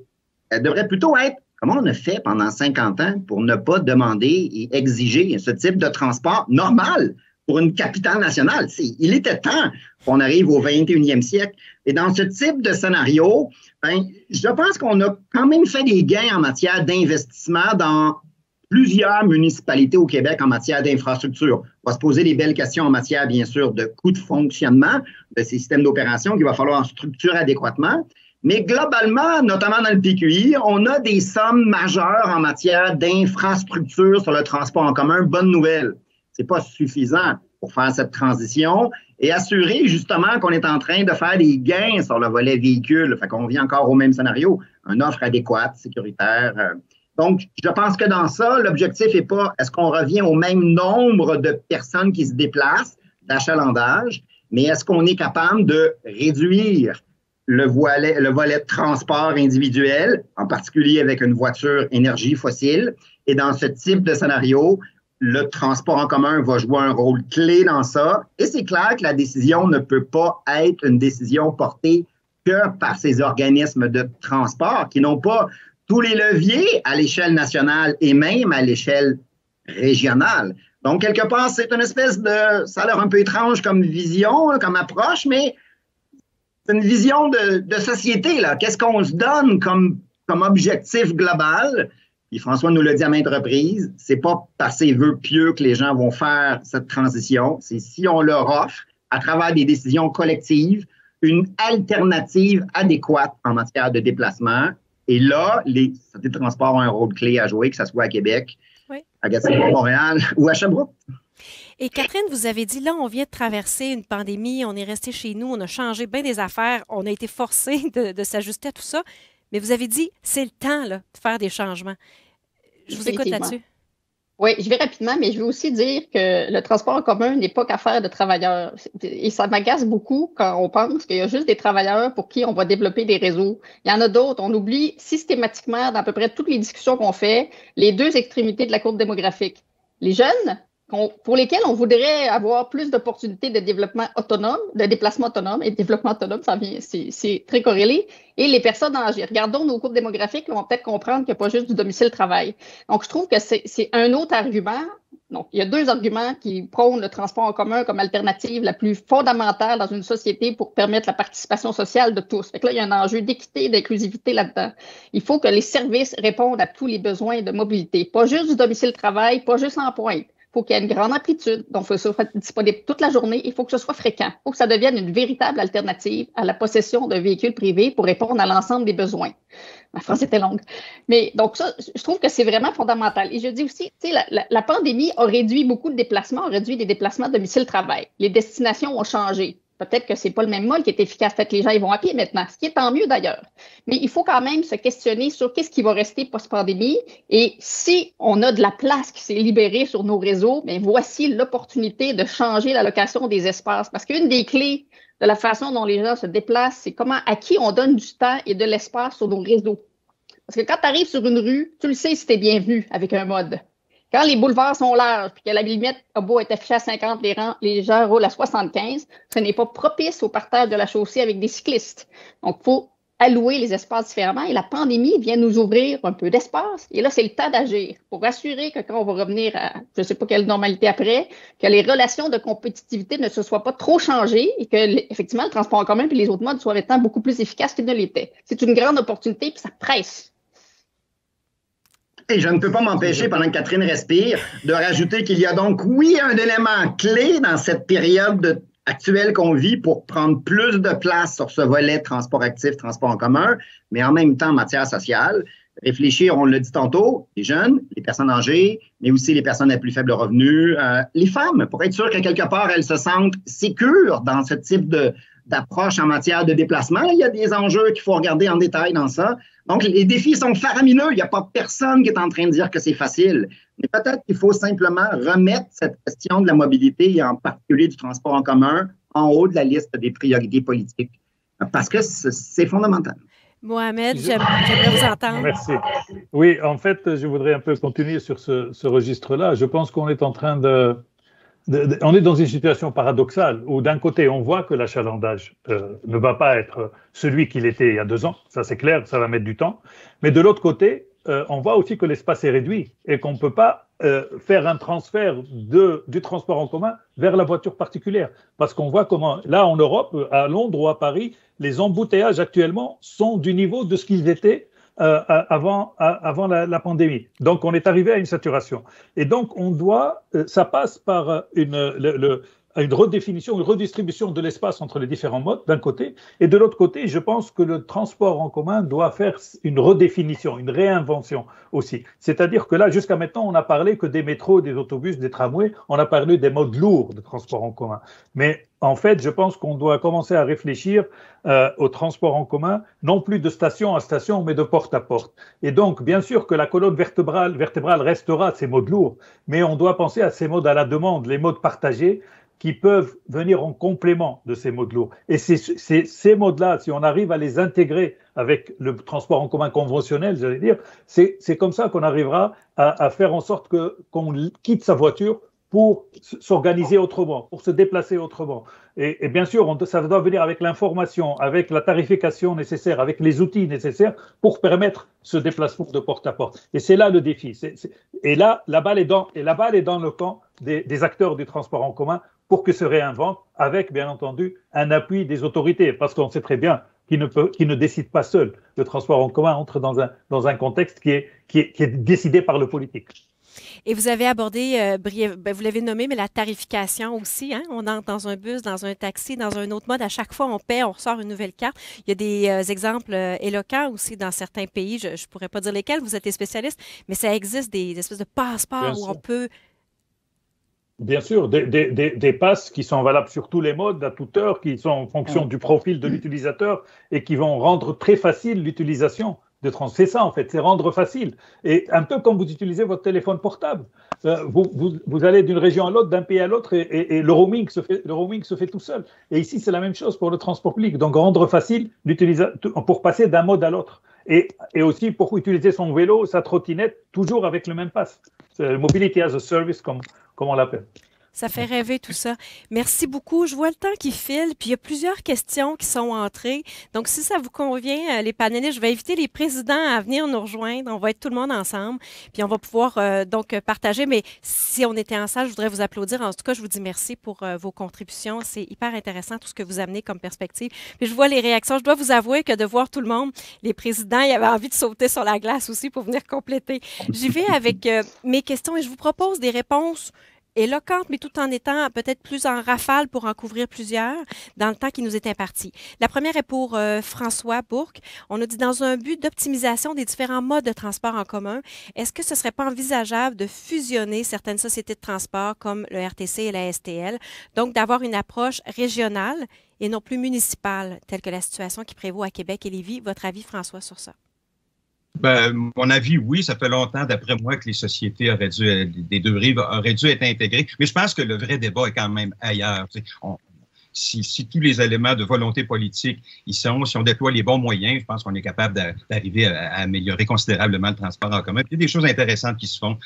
[SPEAKER 6] Elle devrait plutôt être comment on a fait pendant 50 ans pour ne pas demander et exiger ce type de transport normal pour une capitale nationale. Il était temps qu'on arrive au 21e siècle. Et dans ce type de scénario, ben, je pense qu'on a quand même fait des gains en matière d'investissement dans plusieurs municipalités au Québec en matière d'infrastructure. On va se poser des belles questions en matière, bien sûr, de coûts de fonctionnement de ces systèmes d'opération qu'il va falloir structurer adéquatement. Mais globalement, notamment dans le PQI, on a des sommes majeures en matière d'infrastructure sur le transport en commun. Bonne nouvelle. C'est pas suffisant pour faire cette transition et assurer justement qu'on est en train de faire des gains sur le volet véhicule. Fait qu'on vient encore au même scénario, une offre adéquate, sécuritaire. Donc, je pense que dans ça, l'objectif n'est pas est-ce qu'on revient au même nombre de personnes qui se déplacent, d'achalandage, mais est-ce qu'on est capable de réduire le volet de transport individuel, en particulier avec une voiture énergie fossile. Et dans ce type de scénario, le transport en commun va jouer un rôle clé dans ça. Et c'est clair que la décision ne peut pas être une décision portée que par ces organismes de transport qui n'ont pas tous les leviers à l'échelle nationale et même à l'échelle régionale. Donc, quelque part, c'est une espèce de... Ça a l'air un peu étrange comme vision, comme approche, mais c'est une vision de société, là. Qu'est-ce qu'on se donne comme objectif global? Puis François nous l'a dit à maintes reprises, c'est pas par ses vœux pieux que les gens vont faire cette transition. C'est si on leur offre, à travers des décisions collectives, une alternative adéquate en matière de déplacement. Et là, les sociétés de transport ont un rôle clé à jouer, que ce soit à Québec, à Gatineau, Montréal ou à Sherbrooke.
[SPEAKER 1] Et Catherine, vous avez dit, là, on vient de traverser une pandémie, on est resté chez nous, on a changé bien des affaires, on a été forcé de s'ajuster à tout ça. Mais vous avez dit, c'est le temps là, de faire des changements. Je vous écoute là-dessus.
[SPEAKER 5] Oui, je vais rapidement, mais je veux aussi dire que le transport en commun n'est pas qu'affaire de travailleurs. Et ça m'agace beaucoup quand on pense qu'il y a juste des travailleurs pour qui on va développer des réseaux. Il y en a d'autres. On oublie systématiquement, dans à peu près toutes les discussions qu'on fait, les deux extrémités de la courbe démographique. Les jeunes, pour lesquels on voudrait avoir plus d'opportunités de développement autonome, de déplacement autonome et de développement autonome, c'est très corrélé. Et les personnes âgées. Regardons nos courbes démographiques, on va peut-être comprendre qu'il n'y a pas juste du domicile-travail. Donc, je trouve que c'est un autre argument. Donc, il y a deux arguments qui prônent le transport en commun comme alternative la plus fondamentale dans une société pour permettre la participation sociale de tous. Fait que là, il y a un enjeu d'équité et d'inclusivité là-dedans. Il faut que les services répondent à tous les besoins de mobilité. Pas juste du domicile-travail, pas juste en pointe. Il faut qu'il y ait une grande amplitude, donc il faut que ce soit disponible toute la journée, il faut que ce soit fréquent. Il faut que ça devienne une véritable alternative à la possession d'un véhicule privé pour répondre à l'ensemble des besoins. Ma phrase était longue. Mais donc ça, je trouve que c'est vraiment fondamental. Et je dis aussi, tu sais, la pandémie a réduit beaucoup de déplacements, a réduit les déplacements domicile-travail. Les destinations ont changé. Peut-être que c'est pas le même mode qui est efficace. Peut-être que les gens ils vont à pied maintenant, ce qui est tant mieux d'ailleurs. Mais il faut quand même se questionner sur qu'est-ce qui va rester post-pandémie. Et si on a de la place qui s'est libérée sur nos réseaux, bien voici l'opportunité de changer l'allocation des espaces. Parce qu'une des clés de la façon dont les gens se déplacent, c'est à qui on donne du temps et de l'espace sur nos réseaux. Parce que quand tu arrives sur une rue, tu le sais si tu es bienvenu avec un mode. Quand les boulevards sont larges et que la limite a beau être affichée à 50, les gens roulent à 75, ce n'est pas propice au partage de la chaussée avec des cyclistes. Donc, il faut allouer les espaces différemment et la pandémie vient nous ouvrir un peu d'espace. Et là, c'est le temps d'agir pour assurer que quand on va revenir à je ne sais pas quelle normalité après, que les relations de compétitivité ne se soient pas trop changées et que, effectivement, le transport en commun et les autres modes soient maintenant beaucoup plus efficaces qu'ils ne l'étaient. C'est une grande opportunité puis ça presse.
[SPEAKER 6] Et je ne peux pas m'empêcher, pendant que Catherine respire, de rajouter qu'il y a donc, oui, un élément clé dans cette période actuelle qu'on vit pour prendre plus de place sur ce volet transport actif, transport en commun, mais en même temps en matière sociale. Réfléchir, on l'a dit tantôt, les jeunes, les personnes âgées, mais aussi les personnes à plus faible revenu, les femmes, pour être sûr qu'à quelque part, elles se sentent sécures dans ce type d'approche en matière de déplacement. Là, il y a des enjeux qu'il faut regarder en détail dans ça. Donc, les défis sont faramineux. Il n'y a pas personne qui est en train de dire que c'est facile. Mais peut-être qu'il faut simplement remettre cette question de la mobilité et en particulier du transport en commun en haut de la liste des priorités politiques parce que c'est fondamental.
[SPEAKER 1] Mohamed, j'aimerais vous entendre.
[SPEAKER 8] Merci. Oui, en fait, je voudrais un peu continuer sur ce registre-là. Je pense qu'on est en train on est dans une situation paradoxale où d'un côté, on voit que l'achalandage ne va pas être celui qu'il était il y a 2 ans. Ça, c'est clair, ça va mettre du temps. Mais de l'autre côté, on voit aussi que l'espace est réduit et qu'on ne peut pas faire un transfert du transport en commun vers la voiture particulière. Parce qu'on voit comment, là en Europe, à Londres ou à Paris, les embouteillages actuellement sont du niveau de ce qu'ils étaient avant la pandémie. Donc, on est arrivé à une saturation. Et donc, ça passe par une redéfinition, une redistribution de l'espace entre les différents modes, d'un côté. Et de l'autre côté, je pense que le transport en commun doit faire une redéfinition, une réinvention aussi. C'est-à-dire que là, jusqu'à maintenant, on n'a parlé que des métros, des autobus, des tramways, on a parlé des modes lourds de transport en commun. Mais en fait, je pense qu'on doit commencer à réfléchir au transport en commun, non plus de station à station, mais de porte à porte. Et donc, bien sûr que la colonne vertébrale restera ces modes lourds, mais on doit penser à ces modes à la demande, les modes partagés, qui peuvent venir en complément de ces modes lourds. Et ces modes-là, si on arrive à les intégrer avec le transport en commun conventionnel, j'allais dire, c'est comme ça qu'on arrivera à faire en sorte qu'on quitte sa voiture pour s'organiser autrement, pour se déplacer autrement. Et bien sûr, ça doit venir avec l'information, avec la tarification nécessaire, avec les outils nécessaires pour permettre ce déplacement de porte à porte. Et c'est là le défi. Et là, la balle est dans le camp des acteurs du transport en commun pour qu'ils se réinventent avec, bien entendu, un appui des autorités. Parce qu'on sait très bien qu'ils ne décident pas seuls. Le transport en commun entre dans un contexte qui est décidé par le politique.
[SPEAKER 1] Et vous avez abordé, vous l'avez nommé, mais la tarification aussi. Hein? On entre dans un bus, dans un taxi, dans un autre mode. À chaque fois, on paie, on ressort une nouvelle carte. Il y a des exemples éloquents aussi dans certains pays. Je ne pourrais pas dire lesquels, vous êtes des spécialistes, mais ça existe des espèces de passeports où on peut...
[SPEAKER 8] Bien sûr, des passes qui sont valables sur tous les modes, à toute heure, qui sont en fonction du profil de l'utilisateur et qui vont rendre très facile l'utilisation de transport. C'est ça, en fait, c'est rendre facile. Et un peu comme vous utilisez votre téléphone portable. Vous allez d'une région à l'autre, d'un pays à l'autre, et le roaming se fait tout seul. Et ici, c'est la même chose pour le transport public. Donc, rendre facile pour passer d'un mode à l'autre. Et aussi pour utiliser son vélo, sa trottinette, toujours avec le même pass. C'est Mobility as a Service, comme on l'appelle.
[SPEAKER 1] Ça fait rêver tout ça. Merci beaucoup. Je vois le temps qui file, puis il y a plusieurs questions qui sont entrées. Donc, si ça vous convient, les panélistes, je vais inviter les présidents à venir nous rejoindre. On va être tout le monde ensemble, puis on va pouvoir donc partager. Mais si on était en salle, je voudrais vous applaudir. En tout cas, je vous dis merci pour vos contributions. C'est hyper intéressant tout ce que vous amenez comme perspective. Puis je vois les réactions. Je dois vous avouer que de voir tout le monde, les présidents, ils avaient envie de sauter sur la glace aussi pour venir compléter. J'y vais avec mes questions et je vous propose des réponses éloquente, mais tout en étant peut-être plus en rafale pour en couvrir plusieurs dans le temps qui nous est imparti. La première est pour François Bourque. On a dit dans un but d'optimisation des différents modes de transport en commun, est-ce que ce ne serait pas envisageable de fusionner certaines sociétés de transport comme le RTC et la STL, donc d'avoir une approche régionale et non plus municipale, telle que la situation qui prévaut à Québec et Lévis? Votre avis, François, sur ça?
[SPEAKER 7] Mon avis, oui, ça fait longtemps, d'après moi, que les sociétés des deux rives auraient dû être intégrées. Mais je pense que le vrai débat est quand même ailleurs. Si tous les éléments de volonté politique y sont, si on déploie les bons moyens, je pense qu'on est capable d'arriver à améliorer considérablement le transport en commun. Puis il y a des choses intéressantes qui se font.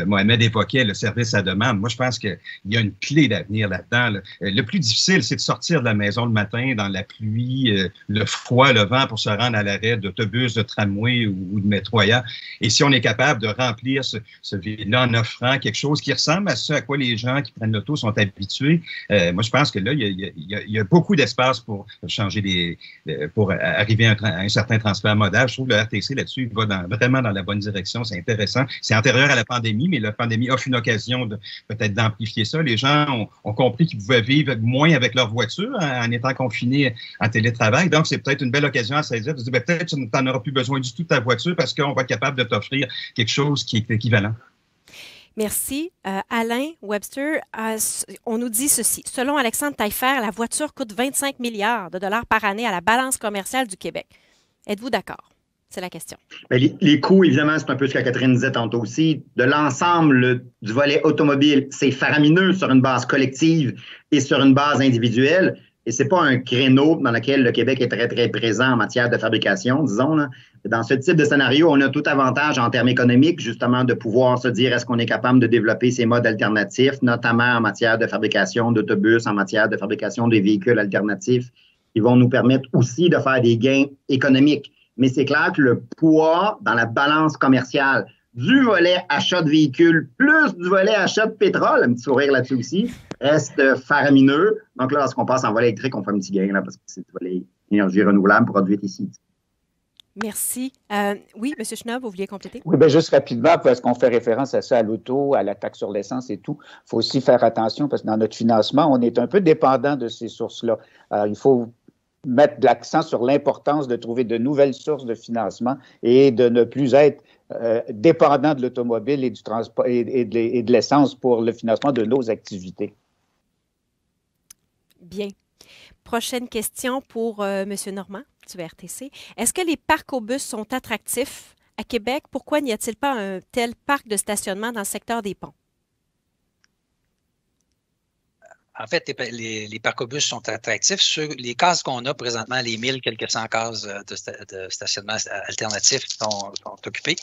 [SPEAKER 7] Mohamed évoquait le service à demande. Moi, je pense qu'il y a une clé d'avenir là-dedans. Le plus difficile, c'est de sortir de la maison le matin dans la pluie, le froid, le vent pour se rendre à l'arrêt d'autobus, de tramway ou de métro ailleurs. Et si on est capable de remplir ce vide-là en offrant quelque chose qui ressemble à ce à quoi les gens qui prennent l'auto sont habitués, moi, je pense que là, il y a beaucoup d'espace pour changer pour arriver à un certain transfert modal. Je trouve que le RTC là-dessus va vraiment dans la bonne direction. C'est intéressant. C'est antérieur à la pandémie, mais la pandémie offre une occasion peut-être d'amplifier ça. Les gens ont compris qu'ils pouvaient vivre moins avec leur voiture en étant confinés en télétravail. Donc, c'est peut-être une belle occasion à saisir de se dire, peut-être que tu n'en auras plus besoin du tout de ta voiture parce qu'on va être capable de t'offrir quelque chose qui est équivalent.
[SPEAKER 1] Merci. Alain Webster, on nous dit ceci. Selon Alexandre Taillefer, la voiture coûte 25 milliards de dollars par année à la balance commerciale du Québec. Êtes-vous d'accord? C'est la question.
[SPEAKER 6] Bien, les coûts, évidemment, c'est un peu ce que Catherine disait tantôt aussi. De l'ensemble du volet automobile, c'est faramineux sur une base collective et sur une base individuelle. Et ce n'est pas un créneau dans lequel le Québec est très, très présent en matière de fabrication, disons. Là. Dans ce type de scénario, on a tout avantage en termes économiques, justement, de pouvoir se dire est-ce qu'on est capable de développer ces modes alternatifs, notamment en matière de fabrication d'autobus, en matière de fabrication des véhicules alternatifs, qui vont nous permettre aussi de faire des gains économiques. Mais c'est clair que le poids dans la balance commerciale du volet achat de véhicules plus du volet achat de pétrole, un petit sourire là-dessus aussi, reste faramineux. Donc là, lorsqu'on passe en volet électrique, on fait un petit gain là, parce que c'est du volet énergie renouvelable produite ici.
[SPEAKER 1] Merci. Oui, M. Schnob, vous vouliez compléter?
[SPEAKER 4] Oui, bien juste rapidement, parce qu'on fait référence à ça, à l'auto, à la taxe sur l'essence et tout. Il faut aussi faire attention parce que dans notre financement, on est un peu dépendant de ces sources-là. Il faut mettre l'accent sur l'importance de trouver de nouvelles sources de financement et de ne plus être dépendant de l'automobile et du transport et de l'essence pour le financement de nos activités.
[SPEAKER 1] Bien. Prochaine question pour M. Normand du RTC. Est-ce que les parcs aux bus sont attractifs à Québec? Pourquoi n'y a-t-il pas un tel parc de stationnement dans le secteur des ponts?
[SPEAKER 2] en fait, les parcobus sont attractifs. Sur les cases qu'on a présentement, les 1000, quelques 100 cases de stationnement alternatif sont occupées.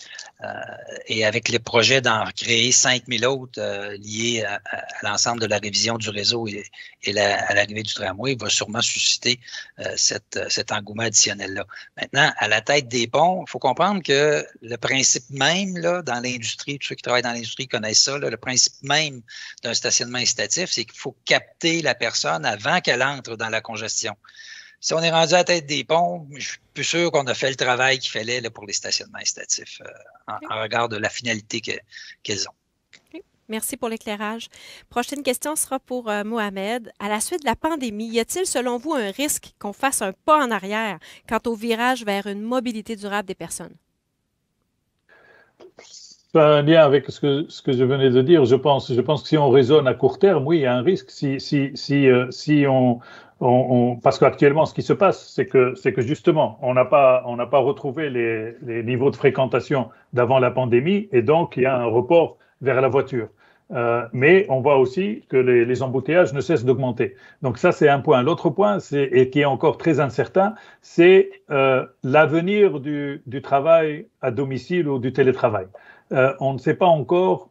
[SPEAKER 2] Et avec le projet d'en créer 5000 autres liés à l'ensemble de la révision du réseau et à l'arrivée du tramway, il va sûrement susciter cet engouement additionnel-là. Maintenant, à la tête des ponts, il faut comprendre que le principe même là, dans l'industrie, tous ceux qui travaillent dans l'industrie connaissent ça, là, le principe même d'un stationnement incitatif, c'est qu'il faut capter la personne avant qu'elle entre dans la congestion. Si on est rendu à la tête des ponts, je suis plus sûr qu'on a fait le travail qu'il fallait là, pour les stationnements incitatifs en regard de la finalité qu'ils ont.
[SPEAKER 1] Okay. Merci pour l'éclairage. Prochaine question sera pour Mohamed. À la suite de la pandémie, y a-t-il selon vous un risque qu'on fasse un pas en arrière quant au virage vers une mobilité durable des personnes?
[SPEAKER 8] Un lien avec ce que je venais de dire, je pense que si on raisonne à court terme, oui, il y a un risque. Parce qu'actuellement, ce qui se passe, c'est que justement, on n'a pas retrouvé les niveaux de fréquentation d'avant la pandémie, et donc il y a un report vers la voiture. Mais on voit aussi que les embouteillages ne cessent d'augmenter. Donc ça, c'est un point. L'autre point, et qui est encore très incertain, c'est l'avenir du travail à domicile ou du télétravail. On ne sait pas encore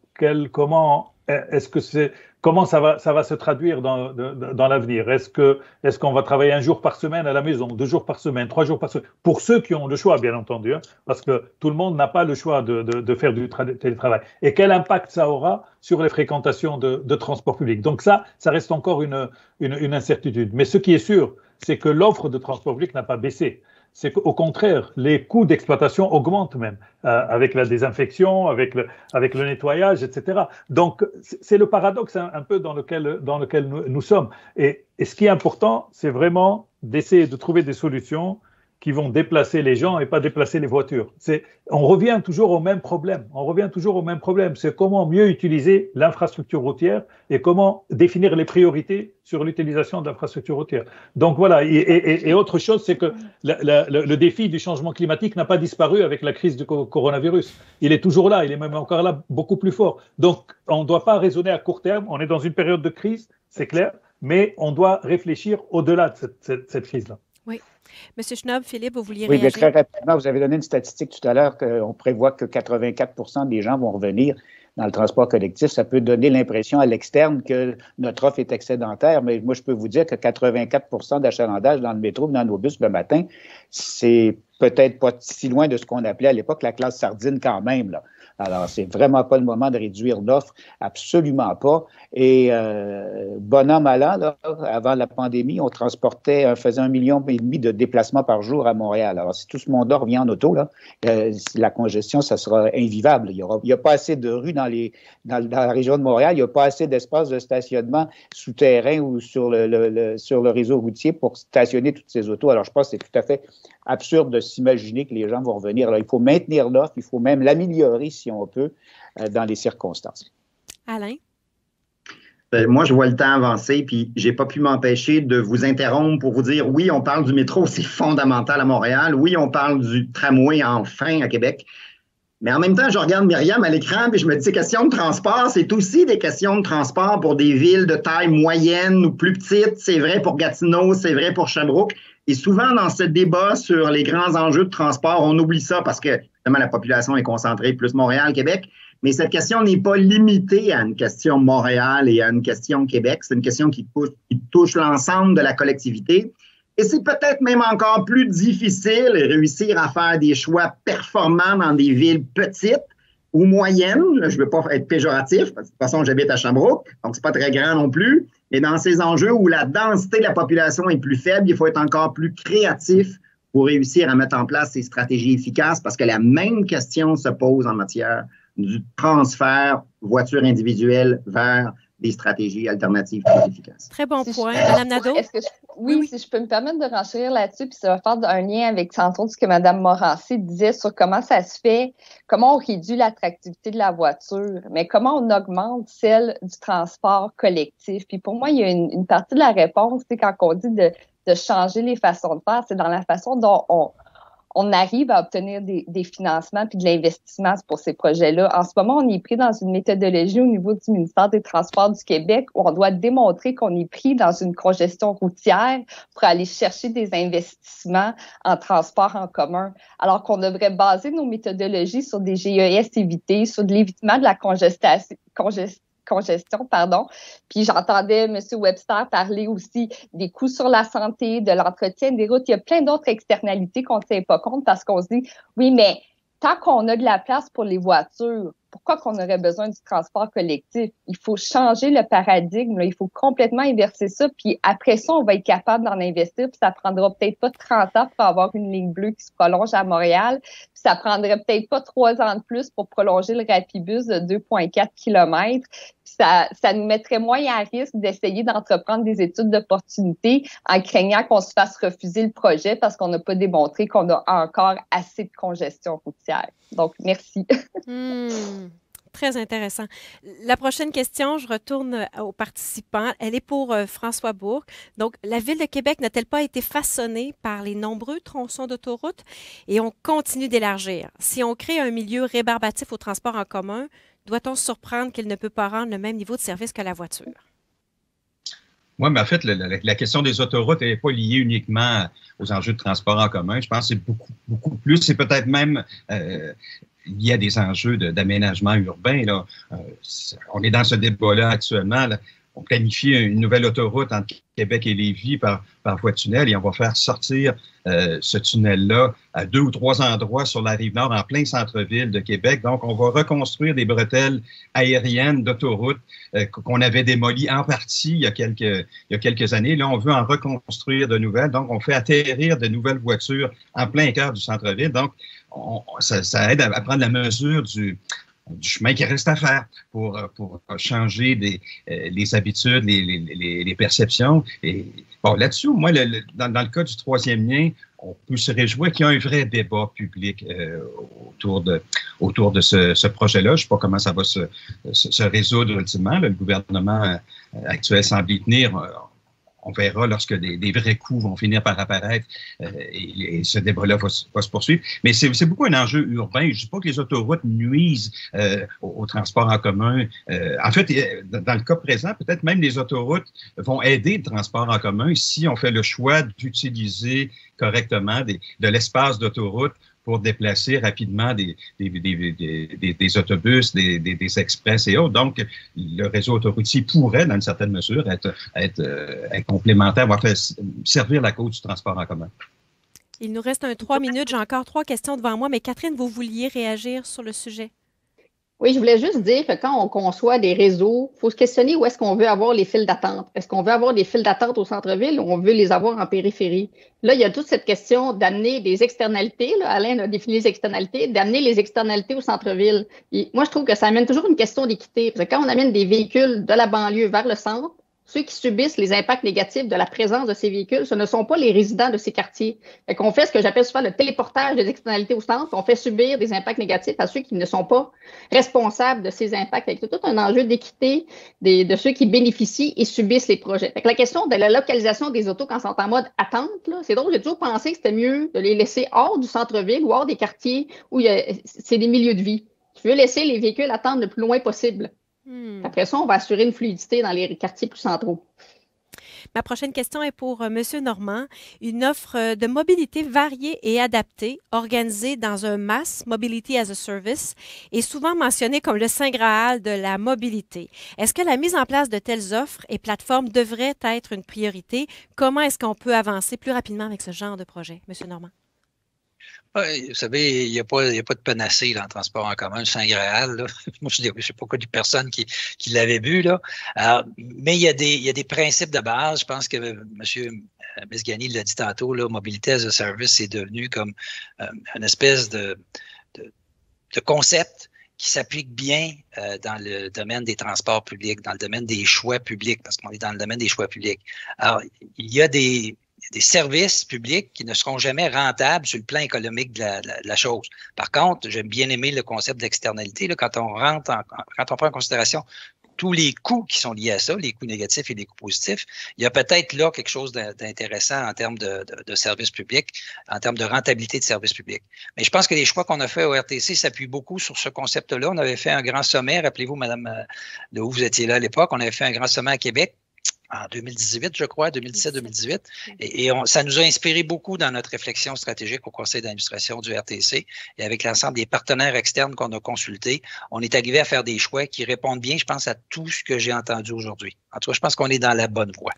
[SPEAKER 8] comment ça va se traduire dans l'avenir. Est-ce qu'on va travailler 1 jour par semaine à la maison, 2 jours par semaine, 3 jours par semaine, pour ceux qui ont le choix, bien entendu, hein, parce que tout le monde n'a pas le choix de faire du télétravail. Et quel impact ça aura sur les fréquentations de transport public. Donc ça reste encore une incertitude. Mais ce qui est sûr, c'est que l'offre de transport public n'a pas baissé. C'est qu'au contraire, les coûts d'exploitation augmentent même, avec la désinfection, avec le nettoyage, etc. Donc, c'est le paradoxe un peu dans lequel nous sommes. Et ce qui est important, c'est vraiment d'essayer de trouver des solutions qui vont déplacer les gens et pas déplacer les voitures. On revient toujours au même problème. C'est comment mieux utiliser l'infrastructure routière et comment définir les priorités sur l'utilisation de l'infrastructure routière. Donc voilà, et autre chose, c'est que le défi du changement climatique n'a pas disparu avec la crise du coronavirus. Il est toujours là, il est même encore là, beaucoup plus fort. Donc on ne doit pas raisonner à court terme, on est dans une période de crise, c'est clair, mais on doit réfléchir au-delà de cette crise-là.
[SPEAKER 1] Oui. Monsieur Schnob, Philippe, vous vouliez réagir?
[SPEAKER 4] Oui, très rapidement, vous avez donné une statistique tout à l'heure qu'on prévoit que 84% des gens vont revenir dans le transport collectif. Ça peut donner l'impression à l'externe que notre offre est excédentaire, mais moi, je peux vous dire que 84% d'achalandage dans le métro, dans nos bus le matin, c'est peut-être pas si loin de ce qu'on appelait à l'époque la classe sardine quand même, là. Alors, c'est vraiment pas le moment de réduire l'offre, absolument pas. Et bon an, mal an, là, avant la pandémie, on faisait 1,5 million de déplacements par jour à Montréal. Alors, si tout ce monde-là revient en auto, là, la congestion, ça sera invivable. Il n'y a pas assez de rues dans la région de Montréal, il n'y a pas assez d'espace de stationnement souterrain ou sur le réseau routier pour stationner toutes ces autos. Alors, je pense que c'est tout à fait absurde de s'imaginer que les gens vont revenir. Alors, il faut maintenir l'offre, il faut même l'améliorer si on peut, dans les circonstances.
[SPEAKER 1] Alain?
[SPEAKER 6] Moi, je vois le temps avancer, puis j'ai pas pu m'empêcher de vous interrompre pour vous dire, oui, on parle du métro, c'est fondamental à Montréal. Oui, on parle du tramway enfin à Québec. Mais en même temps, je regarde Myriam à l'écran, puis je me dis, ces questions de transport, c'est aussi des questions de transport pour des villes de taille moyenne ou plus petite. C'est vrai pour Gatineau, c'est vrai pour Sherbrooke. Et souvent, dans ce débat sur les grands enjeux de transport, on oublie ça parce que, évidemment, la population est concentrée plus Montréal, Québec. Mais cette question n'est pas limitée à une question Montréal et à une question Québec. C'est une question qui touche l'ensemble de la collectivité. Et c'est peut-être même encore plus difficile de réussir à faire des choix performants dans des villes petites ou moyennes. Je ne veux pas être péjoratif, parce que de toute façon, j'habite à Sherbrooke, donc c'est pas très grand non plus. Mais dans ces enjeux où la densité de la population est plus faible, il faut être encore plus créatif pour réussir à mettre en place ces stratégies efficaces, parce que la même question se pose en matière du transfert voiture individuelle vers des stratégies alternatives plus efficaces.
[SPEAKER 1] Très bon point. Madame Nadeau?
[SPEAKER 3] Oui, si je peux me permettre de renchérir là-dessus, puis ça va faire un lien avec tantôt ce que Mme Morancy disait sur comment ça se fait, comment on réduit l'attractivité de la voiture, mais comment on augmente celle du transport collectif. Puis pour moi, il y a une partie de la réponse, c'est quand on dit de changer les façons de faire, c'est dans la façon dont on arrive à obtenir des financements puis de l'investissement pour ces projets-là. En ce moment, on est pris dans une méthodologie au niveau du ministère des Transports du Québec où on doit démontrer qu'on est pris dans une congestion routière pour aller chercher des investissements en transport en commun, alors qu'on devrait baser nos méthodologies sur des GES évités, sur de l'évitement de la congestion, pardon. Puis j'entendais M. Webster parler aussi des coûts sur la santé, de l'entretien des routes. Il y a plein d'autres externalités qu'on ne tient pas compte parce qu'on se dit, oui, mais tant qu'on a de la place pour les voitures, pourquoi qu'on aurait besoin du transport collectif? Il faut changer le paradigme, là. Il faut complètement inverser ça, puis après ça, on va être capable d'en investir, puis ça prendra peut-être pas 30 ans pour avoir une ligne bleue qui se prolonge à Montréal, puis ça prendrait peut-être pas 3 ans de plus pour prolonger le Rapibus de 2,4 km. Ça nous mettrait moins à risque d'essayer d'entreprendre des études d'opportunité en craignant qu'on se fasse refuser le projet parce qu'on n'a pas démontré qu'on a encore assez de congestion routière. Donc, merci.
[SPEAKER 1] Très intéressant. La prochaine question, je retourne aux participants. Elle est pour François Bourque. Donc, la Ville de Québec n'a-t-elle pas été façonnée par les nombreux tronçons d'autoroute et on continue d'élargir? Si on crée un milieu rébarbatif au transport en commun, doit-on se surprendre qu'il ne peut pas rendre le même niveau de service que la voiture?
[SPEAKER 7] Oui, mais en fait, la question des autoroutes n'est pas liée uniquement aux enjeux de transport en commun. Je pense que c'est beaucoup plus. C'est peut-être même lié à des enjeux d'aménagement urbain. Là. On est dans ce débat-là actuellement. Là. On planifie une nouvelle autoroute entre Québec et Lévis par voie tunnel et on va faire sortir ce tunnel-là à 2 ou 3 endroits sur la Rive-Nord, en plein centre-ville de Québec. Donc, on va reconstruire des bretelles aériennes d'autoroute qu'on avait démolies en partie il y a quelques années. Là, on veut en reconstruire de nouvelles. Donc, on fait atterrir de nouvelles voitures en plein cœur du centre-ville. Donc, ça aide à prendre la mesure du chemin qui reste à faire pour changer les habitudes, les perceptions. Et bon, là-dessus, moi, dans le cas du troisième lien, on peut se réjouir qu'il y a un vrai débat public autour de ce projet-là. Je ne sais pas comment ça va se résoudre ultimement. Le gouvernement actuel semble y tenir. On verra lorsque des vrais coups vont finir par apparaître et ce débat-là va se poursuivre. Mais c'est beaucoup un enjeu urbain. Je ne dis pas que les autoroutes nuisent au transport en commun. En fait, dans le cas présent, peut-être même les autoroutes vont aider le transport en commun si on fait le choix d'utiliser correctement de l'espace d'autoroute pour déplacer rapidement des autobus, des express et autres. Donc, le réseau autoroutier pourrait, dans une certaine mesure, être complémentaire, va faire servir la cause du transport en commun.
[SPEAKER 1] Il nous reste 3 minutes. J'ai encore 3 questions devant moi, mais Catherine, vous vouliez réagir sur le sujet?
[SPEAKER 5] Oui, je voulais juste dire que quand on conçoit des réseaux, il faut se questionner où est-ce qu'on veut avoir les files d'attente. Est-ce qu'on veut avoir des files d'attente au centre-ville ou on veut les avoir en périphérie? Là, il y a toute cette question d'amener des externalités. Là, Alain a défini les externalités, d'amener les externalités au centre-ville. Et moi, je trouve que ça amène toujours une question d'équité. Parce que quand on amène des véhicules de la banlieue vers le centre, ceux qui subissent les impacts négatifs de la présence de ces véhicules, ce ne sont pas les résidents de ces quartiers. Fait qu'on fait ce que j'appelle souvent le téléportage des externalités au centre. On fait subir des impacts négatifs à ceux qui ne sont pas responsables de ces impacts. C'est tout un enjeu d'équité de ceux qui bénéficient et subissent les projets. Fait que la question de la localisation des autos quand ils sont en mode attente, c'est drôle, j'ai toujours pensé que c'était mieux de les laisser hors du centre-ville ou hors des quartiers où c'est des milieux de vie. Tu veux laisser les véhicules attendre le plus loin possible. Après ça, on va assurer une fluidité dans les quartiers plus centraux.
[SPEAKER 1] Ma prochaine question est pour M. Normand. Une offre de mobilité variée et adaptée, organisée dans un MaaS, Mobility as a Service, est souvent mentionnée comme le Saint Graal de la mobilité. Est-ce que la mise en place de telles offres et plateformes devrait être une priorité? Comment est-ce qu'on peut avancer plus rapidement avec ce genre de projet, M. Normand?
[SPEAKER 2] Vous savez, il n'y a pas de panacée dans le transport en commun, le Saint Graal. Là. Moi, je n'ai pas connu personne qui l'avait vu. Là. Mais il y a des principes de base. Je pense que M. Mesgani l'a dit tantôt, là, Mobilité as a Service est devenu comme une espèce de concept qui s'applique bien dans le domaine des transports publics, dans le domaine des choix publics, parce qu'on est dans le domaine des choix publics. Alors, il y a des services publics qui ne seront jamais rentables sur le plan économique de la chose. Par contre, j'aime bien aimer le concept d'externalité. Quand on prend en considération tous les coûts qui sont liés à ça, les coûts négatifs et les coûts positifs, il y a peut-être là quelque chose d'intéressant en termes de services publics, en termes de rentabilité de services publics. Mais je pense que les choix qu'on a faits au RTC s'appuient beaucoup sur ce concept-là. On avait fait un grand sommet, rappelez-vous, Madame, de où vous étiez là à l'époque, on avait fait un grand sommet à Québec en 2018, je crois, 2017-2018. Et ça nous a inspiré beaucoup dans notre réflexion stratégique au conseil d'administration du RTC et avec l'ensemble des partenaires externes qu'on a consultés. On est arrivé à faire des choix qui répondent bien, je pense, à tout ce que j'ai entendu aujourd'hui. En tout cas, je pense qu'on est dans la bonne voie.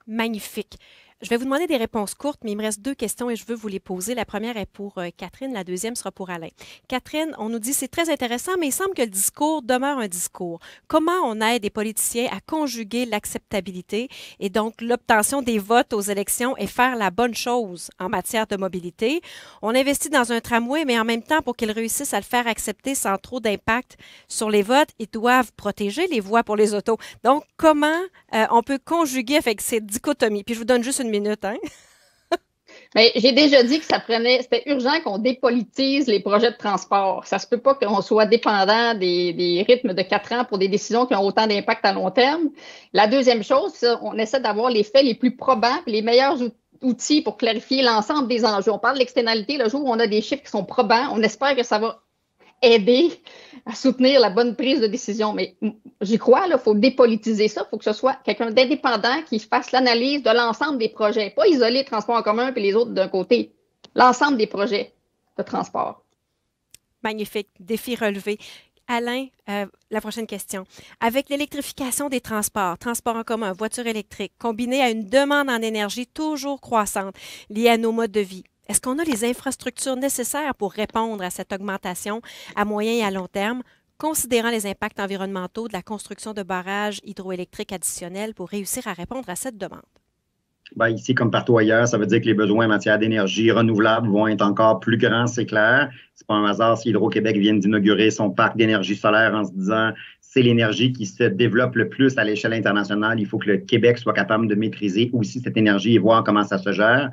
[SPEAKER 1] Magnifique. Je vais vous demander des réponses courtes, mais il me reste 2 questions et je veux vous les poser. La première est pour Catherine, la deuxième sera pour Alain. Catherine, on nous dit c'est très intéressant, mais il semble que le discours demeure un discours. Comment on aide les politiciens à conjuguer l'acceptabilité et donc l'obtention des votes aux élections et faire la bonne chose en matière de mobilité? On investit dans un tramway, mais en même temps, pour qu'ils réussissent à le faire accepter sans trop d'impact sur les votes, ils doivent protéger les voies pour les autos. Donc, comment on peut conjuguer avec ces dichotomies? Puis je vous donne juste une minute, hein?
[SPEAKER 5] Mais j'ai déjà dit que c'était urgent qu'on dépolitise les projets de transport. Ça se peut pas qu'on soit dépendant des rythmes de 4 ans pour des décisions qui ont autant d'impact à long terme. La deuxième chose, on essaie d'avoir les faits les plus probants et les meilleurs outils pour clarifier l'ensemble des enjeux. On parle de l'externalité, le jour où on a des chiffres qui sont probants, on espère que ça va aider à soutenir la bonne prise de décision. Mais j'y crois, il faut dépolitiser ça. Il faut que ce soit quelqu'un d'indépendant qui fasse l'analyse de l'ensemble des projets. Pas isoler le transport en commun et les autres d'un côté. L'ensemble des projets de transport.
[SPEAKER 1] Magnifique. Défi relevé. Alain, la prochaine question. Avec l'électrification des transports en commun, voitures électriques, combinée à une demande en énergie toujours croissante liée à nos modes de vie, est-ce qu'on a les infrastructures nécessaires pour répondre à cette augmentation à moyen et à long terme, considérant les impacts environnementaux de la construction de barrages hydroélectriques additionnels pour réussir à répondre à cette demande?
[SPEAKER 6] Bien, ici, comme partout ailleurs, ça veut dire que les besoins en matière d'énergie renouvelable vont être encore plus grands, c'est clair. C'est pas un hasard si Hydro-Québec vient d'inaugurer son parc d'énergie solaire en se disant c'est l'énergie qui se développe le plus à l'échelle internationale. Il faut que le Québec soit capable de maîtriser aussi cette énergie et voir comment ça se gère.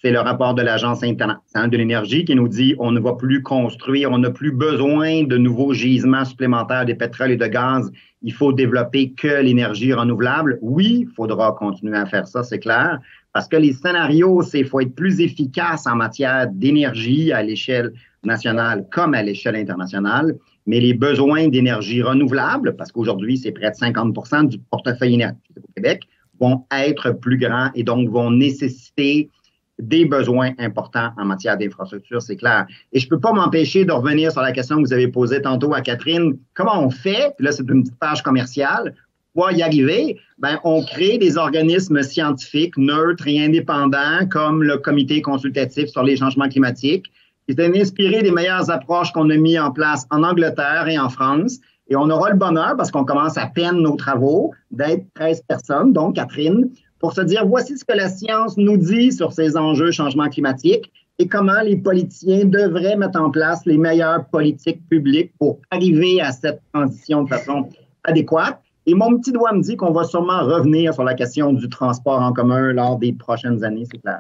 [SPEAKER 6] C'est le rapport de l'Agence internationale de l'énergie qui nous dit on ne va plus construire, on n'a plus besoin de nouveaux gisements supplémentaires de pétrole et de gaz. Il faut développer que l'énergie renouvelable. Oui, il faudra continuer à faire ça, c'est clair, parce que les scénarios, c'est qu'il faut être plus efficace en matière d'énergie à l'échelle nationale comme à l'échelle internationale, mais les besoins d'énergie renouvelable, parce qu'aujourd'hui, c'est près de 50% du portefeuille énergétique au Québec, vont être plus grands et donc vont nécessiter des besoins importants en matière d'infrastructure, c'est clair. Et je ne peux pas m'empêcher de revenir sur la question que vous avez posée tantôt à Catherine. Comment on fait? Puis là, c'est une petite page commerciale. Pour y arriver, ben, on crée des organismes scientifiques neutres et indépendants comme le Comité consultatif sur les changements climatiques, qui est inspiré des meilleures approches qu'on a mis en place en Angleterre et en France. Et on aura le bonheur, parce qu'on commence à peine nos travaux, d'être 13 personnes, donc Catherine, pour se dire, voici ce que la science nous dit sur ces enjeux changement climatique et comment les politiciens devraient mettre en place les meilleures politiques publiques pour arriver à cette transition de façon adéquate. Et mon petit doigt me dit qu'on va sûrement revenir sur la question du transport en commun lors des prochaines années, c'est clair.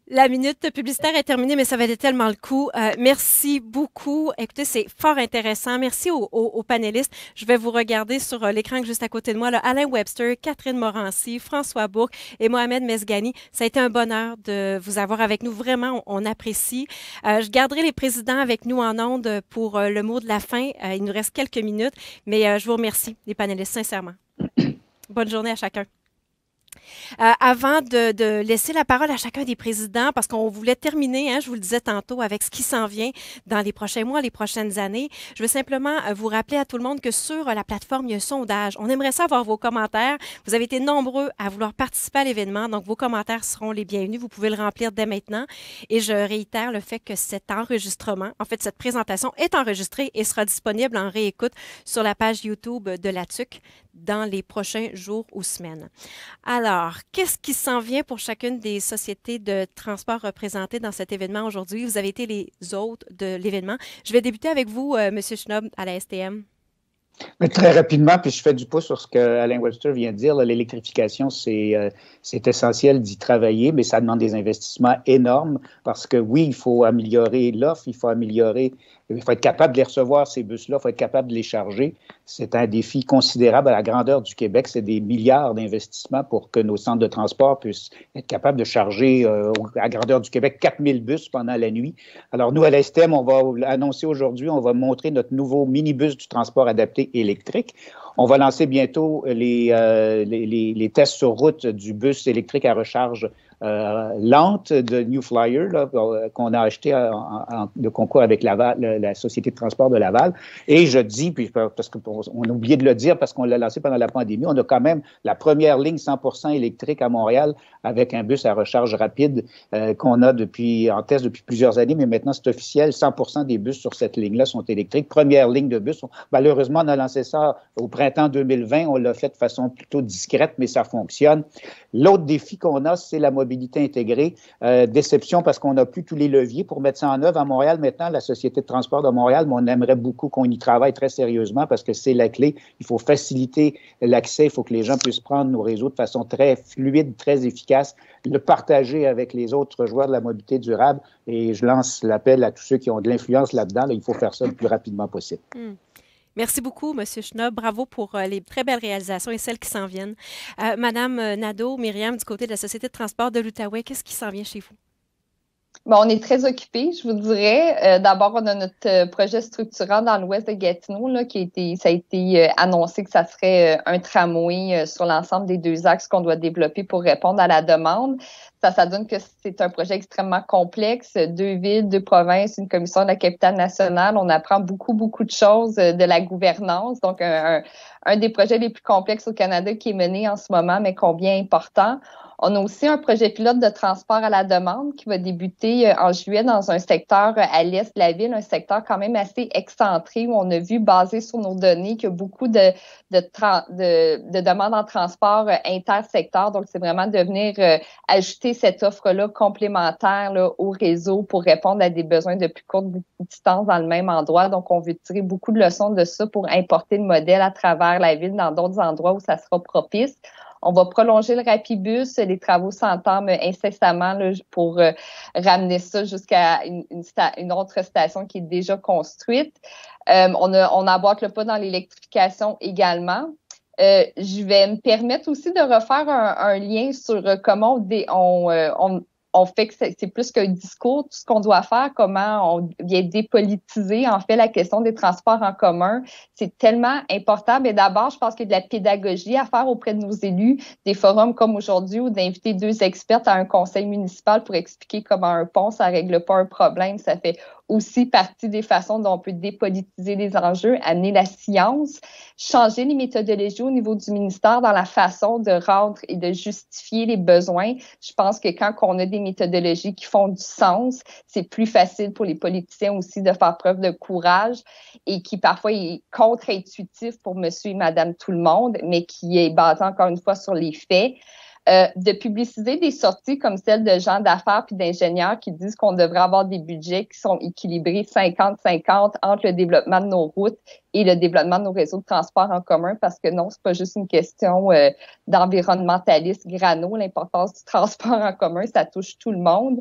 [SPEAKER 1] La minute publicitaire est terminée, mais ça valait tellement le coup. Merci beaucoup. Écoutez, c'est fort intéressant. Merci aux panélistes. Je vais vous regarder sur l'écran juste à côté de moi. Là, Alain Webster, Catherine Morancy, François Bourque et Mohamed Mesgani. Ça a été un bonheur de vous avoir avec nous. Vraiment, on apprécie. Je garderai les présidents avec nous en ondes pour le mot de la fin. Il nous reste quelques minutes, mais je vous remercie, les panélistes, sincèrement. Bonne journée à chacun. Avant de laisser la parole à chacun des présidents, parce qu'on voulait terminer, hein, je vous le disais tantôt, avec ce qui s'en vient dans les prochains mois, les prochaines années, je veux simplement vous rappeler à tout le monde que sur la plateforme, il y a un sondage. On aimerait savoir vos commentaires. Vous avez été nombreux à vouloir participer à l'événement, donc vos commentaires seront les bienvenus. Vous pouvez le remplir dès maintenant. Et je réitère le fait que cet enregistrement, en fait, cette présentation est enregistrée et sera disponible en réécoute sur la page YouTube de la TUC dans les prochains jours ou semaines. Alors, qu'est-ce qui s'en vient pour chacune des sociétés de transport représentées dans cet événement aujourd'hui? Vous avez été les hôtes de l'événement. Je vais débuter avec vous, M. Schnob, à la STM.
[SPEAKER 4] Mais très rapidement, puis je fais du pouce sur ce que Alain Webster vient de dire. L'électrification, c'est essentiel d'y travailler, mais ça demande des investissements énormes parce que oui, il faut améliorer l'offre, il faut être capable de les recevoir, ces bus-là, il faut être capable de les charger. C'est un défi considérable à la grandeur du Québec. C'est des milliards d'investissements pour que nos centres de transport puissent être capables de charger à la grandeur du Québec 4000 bus pendant la nuit. Alors nous, à l'ESTEM, on va annoncer aujourd'hui, on va montrer notre nouveau minibus du transport adapté électrique. On va lancer bientôt les tests sur route du bus électrique à recharge lente de New Flyer qu'on a acheté de concours avec Laval, la Société de transport de Laval. Et je dis, puis parce qu'on a oublié de le dire parce qu'on l'a lancé pendant la pandémie, on a quand même la première ligne 100% électrique à Montréal avec un bus à recharge rapide qu'on a en test depuis plusieurs années, mais maintenant c'est officiel, 100% des bus sur cette ligne-là sont électriques. Première ligne de bus. Malheureusement, on a lancé ça au printemps 2020. On l'a fait de façon plutôt discrète, mais ça fonctionne. L'autre défi qu'on a, c'est la mobilité intégrée. Déception parce qu'on n'a plus tous les leviers pour mettre ça en œuvre. À Montréal, maintenant, la Société de transport de Montréal, mais on aimerait beaucoup qu'on y travaille très sérieusement parce que c'est la clé. Il faut faciliter l'accès. Il faut que les gens puissent prendre nos réseaux de façon très fluide, très efficace, le partager avec les autres joueurs de la mobilité durable. Et je lance l'appel à tous ceux qui ont de l'influence là-dedans. Il faut faire ça le plus rapidement possible.
[SPEAKER 1] Merci beaucoup, M. Schnob. Bravo pour les très belles réalisations et celles qui s'en viennent. Madame Nadeau, Myriam, du côté de la Société de transport de l'Outaouais, qu'est-ce qui s'en vient chez vous?
[SPEAKER 3] Bon, on est très occupés, je vous dirais. D'abord, on a notre projet structurant dans l'ouest de Gatineau, là, ça a été annoncé que ça serait un tramway sur l'ensemble des 2 axes qu'on doit développer pour répondre à la demande. Ça donne que c'est un projet extrêmement complexe. 2 villes, 2 provinces, une commission de la capitale nationale. On apprend beaucoup de choses de la gouvernance. Donc, un des projets les plus complexes au Canada qui est mené en ce moment, mais combien important. On a aussi un projet pilote de transport à la demande qui va débuter en juillet dans un secteur à l'est de la ville, un secteur quand même assez excentré où on a vu, basé sur nos données, qu'il y a beaucoup de demandes en transport intersecteur. Donc, c'est vraiment de venir ajouter cette offre-là complémentaire là, au réseau pour répondre à des besoins de plus courte distance dans le même endroit. Donc, on veut tirer beaucoup de leçons de ça pour importer le modèle à travers la ville dans d'autres endroits où ça sera propice. On va prolonger le Rapibus. Les travaux s'entament incessamment là, pour ramener ça jusqu'à une autre station qui est déjà construite. On embarque le pas dans l'électrification également. Je vais me permettre aussi de refaire un lien sur comment on fait que c'est plus qu'un discours, tout ce qu'on doit faire, comment on vient dépolitiser, en fait, la question des transports en commun. C'est tellement important. Mais d'abord, je pense qu'il y a de la pédagogie à faire auprès de nos élus, des forums comme aujourd'hui, ou d'inviter 2 experts à un conseil municipal pour expliquer comment un pont, ça règle pas un problème. Ça fait aussi partie des façons dont on peut dépolitiser les enjeux, amener la science, changer les méthodologies au niveau du ministère dans la façon de rendre et de justifier les besoins. Je pense que quand on a des méthodologies qui font du sens, c'est plus facile pour les politiciens aussi de faire preuve de courage et qui parfois est contre-intuitif pour monsieur et madame tout le monde, mais qui est basé encore une fois sur les faits. De publiciser des sorties comme celles de gens d'affaires puis d'ingénieurs qui disent qu'on devrait avoir des budgets qui sont équilibrés 50-50 entre le développement de nos routes et le développement de nos réseaux de transport en commun, parce que non, c'est pas juste une question d'environnementaliste grano, l'importance du transport en commun, ça touche tout le monde.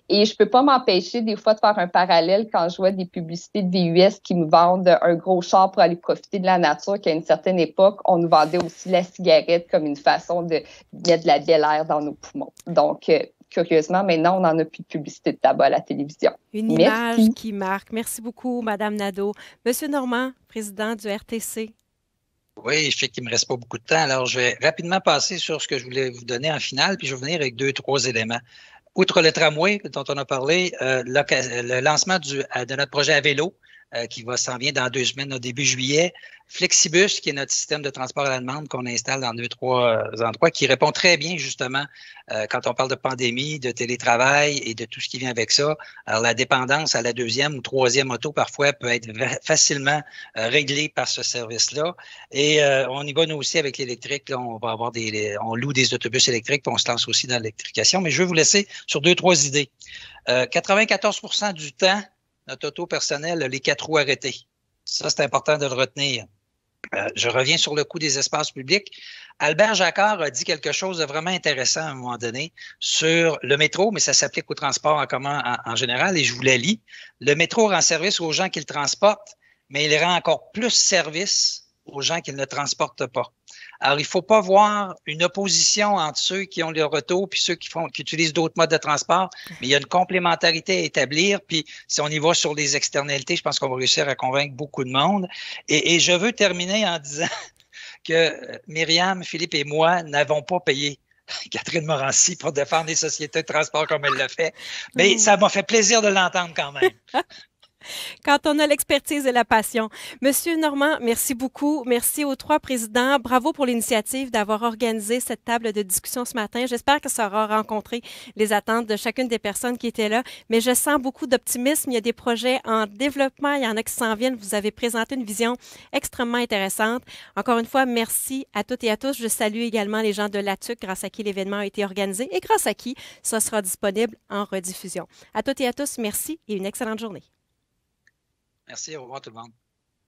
[SPEAKER 3] Et je peux pas m'empêcher des fois de faire un parallèle quand je vois des publicités de VUS qui me vendent un gros char pour aller profiter de la nature, qu'à une certaine époque, on nous vendait aussi la cigarette comme une façon de mettre de la belle air dans nos poumons. Donc, curieusement, maintenant, on n'en a plus de publicité de tabac à la télévision.
[SPEAKER 1] Une image qui marque. Merci beaucoup, Madame Nadeau. Monsieur Normand, président du RTC.
[SPEAKER 2] Oui, je sais qu'il ne me reste pas beaucoup de temps, alors je vais rapidement passer sur ce que je voulais vous donner en finale, puis je vais venir avec 2-3 éléments. Outre le tramway dont on a parlé, le lancement de notre projet à vélo qui s'en vient dans 2 semaines, au début juillet. Flexibus, qui est notre système de transport à la demande qu'on installe dans 2-3 endroits, qui répond très bien justement quand on parle de pandémie, de télétravail et de tout ce qui vient avec ça. Alors la dépendance à la 2e ou 3e auto parfois peut être facilement réglée par ce service-là. Et on y va nous aussi avec l'électrique. Là, on va avoir on loue des autobus électriques puis on se lance aussi dans l'électrification. Mais je vais vous laisser sur 2-3 idées. 94% du temps, notre auto personnel a les 4 roues arrêtées. Ça, c'est important de le retenir. Je reviens sur le coût des espaces publics. Albert Jacquard a dit quelque chose de vraiment intéressant à un moment donné sur le métro, mais ça s'applique au transport en commun en général, et je vous la lis. Le métro rend service aux gens qui le transportent, mais il rend encore plus service aux gens qui ne le transportent pas. Alors, il ne faut pas voir une opposition entre ceux qui ont le retour puis ceux qui utilisent d'autres modes de transport, mais il y a une complémentarité à établir. Puis, si on y va sur les externalités, je pense qu'on va réussir à convaincre beaucoup de monde. Et je veux terminer en disant que Myriam, Philippe et moi n'avons pas payé Catherine Morancy pour défendre les sociétés de transport comme elle l'a fait. Mais ça m'a fait plaisir de l'entendre quand même.
[SPEAKER 1] Quand on a l'expertise et la passion. Monsieur Normand, merci beaucoup. Merci aux 3 présidents. Bravo pour l'initiative d'avoir organisé cette table de discussion ce matin. J'espère que ça aura rencontré les attentes de chacune des personnes qui étaient là. Mais je sens beaucoup d'optimisme. Il y a des projets en développement. Il y en a qui s'en viennent. Vous avez présenté une vision extrêmement intéressante. Encore une fois, merci à toutes et à tous. Je salue également les gens de l'ATUC, grâce à qui l'événement a été organisé et grâce à qui ça sera disponible en rediffusion. À toutes et à tous, merci et une excellente journée.
[SPEAKER 2] Merci, au revoir tout le monde.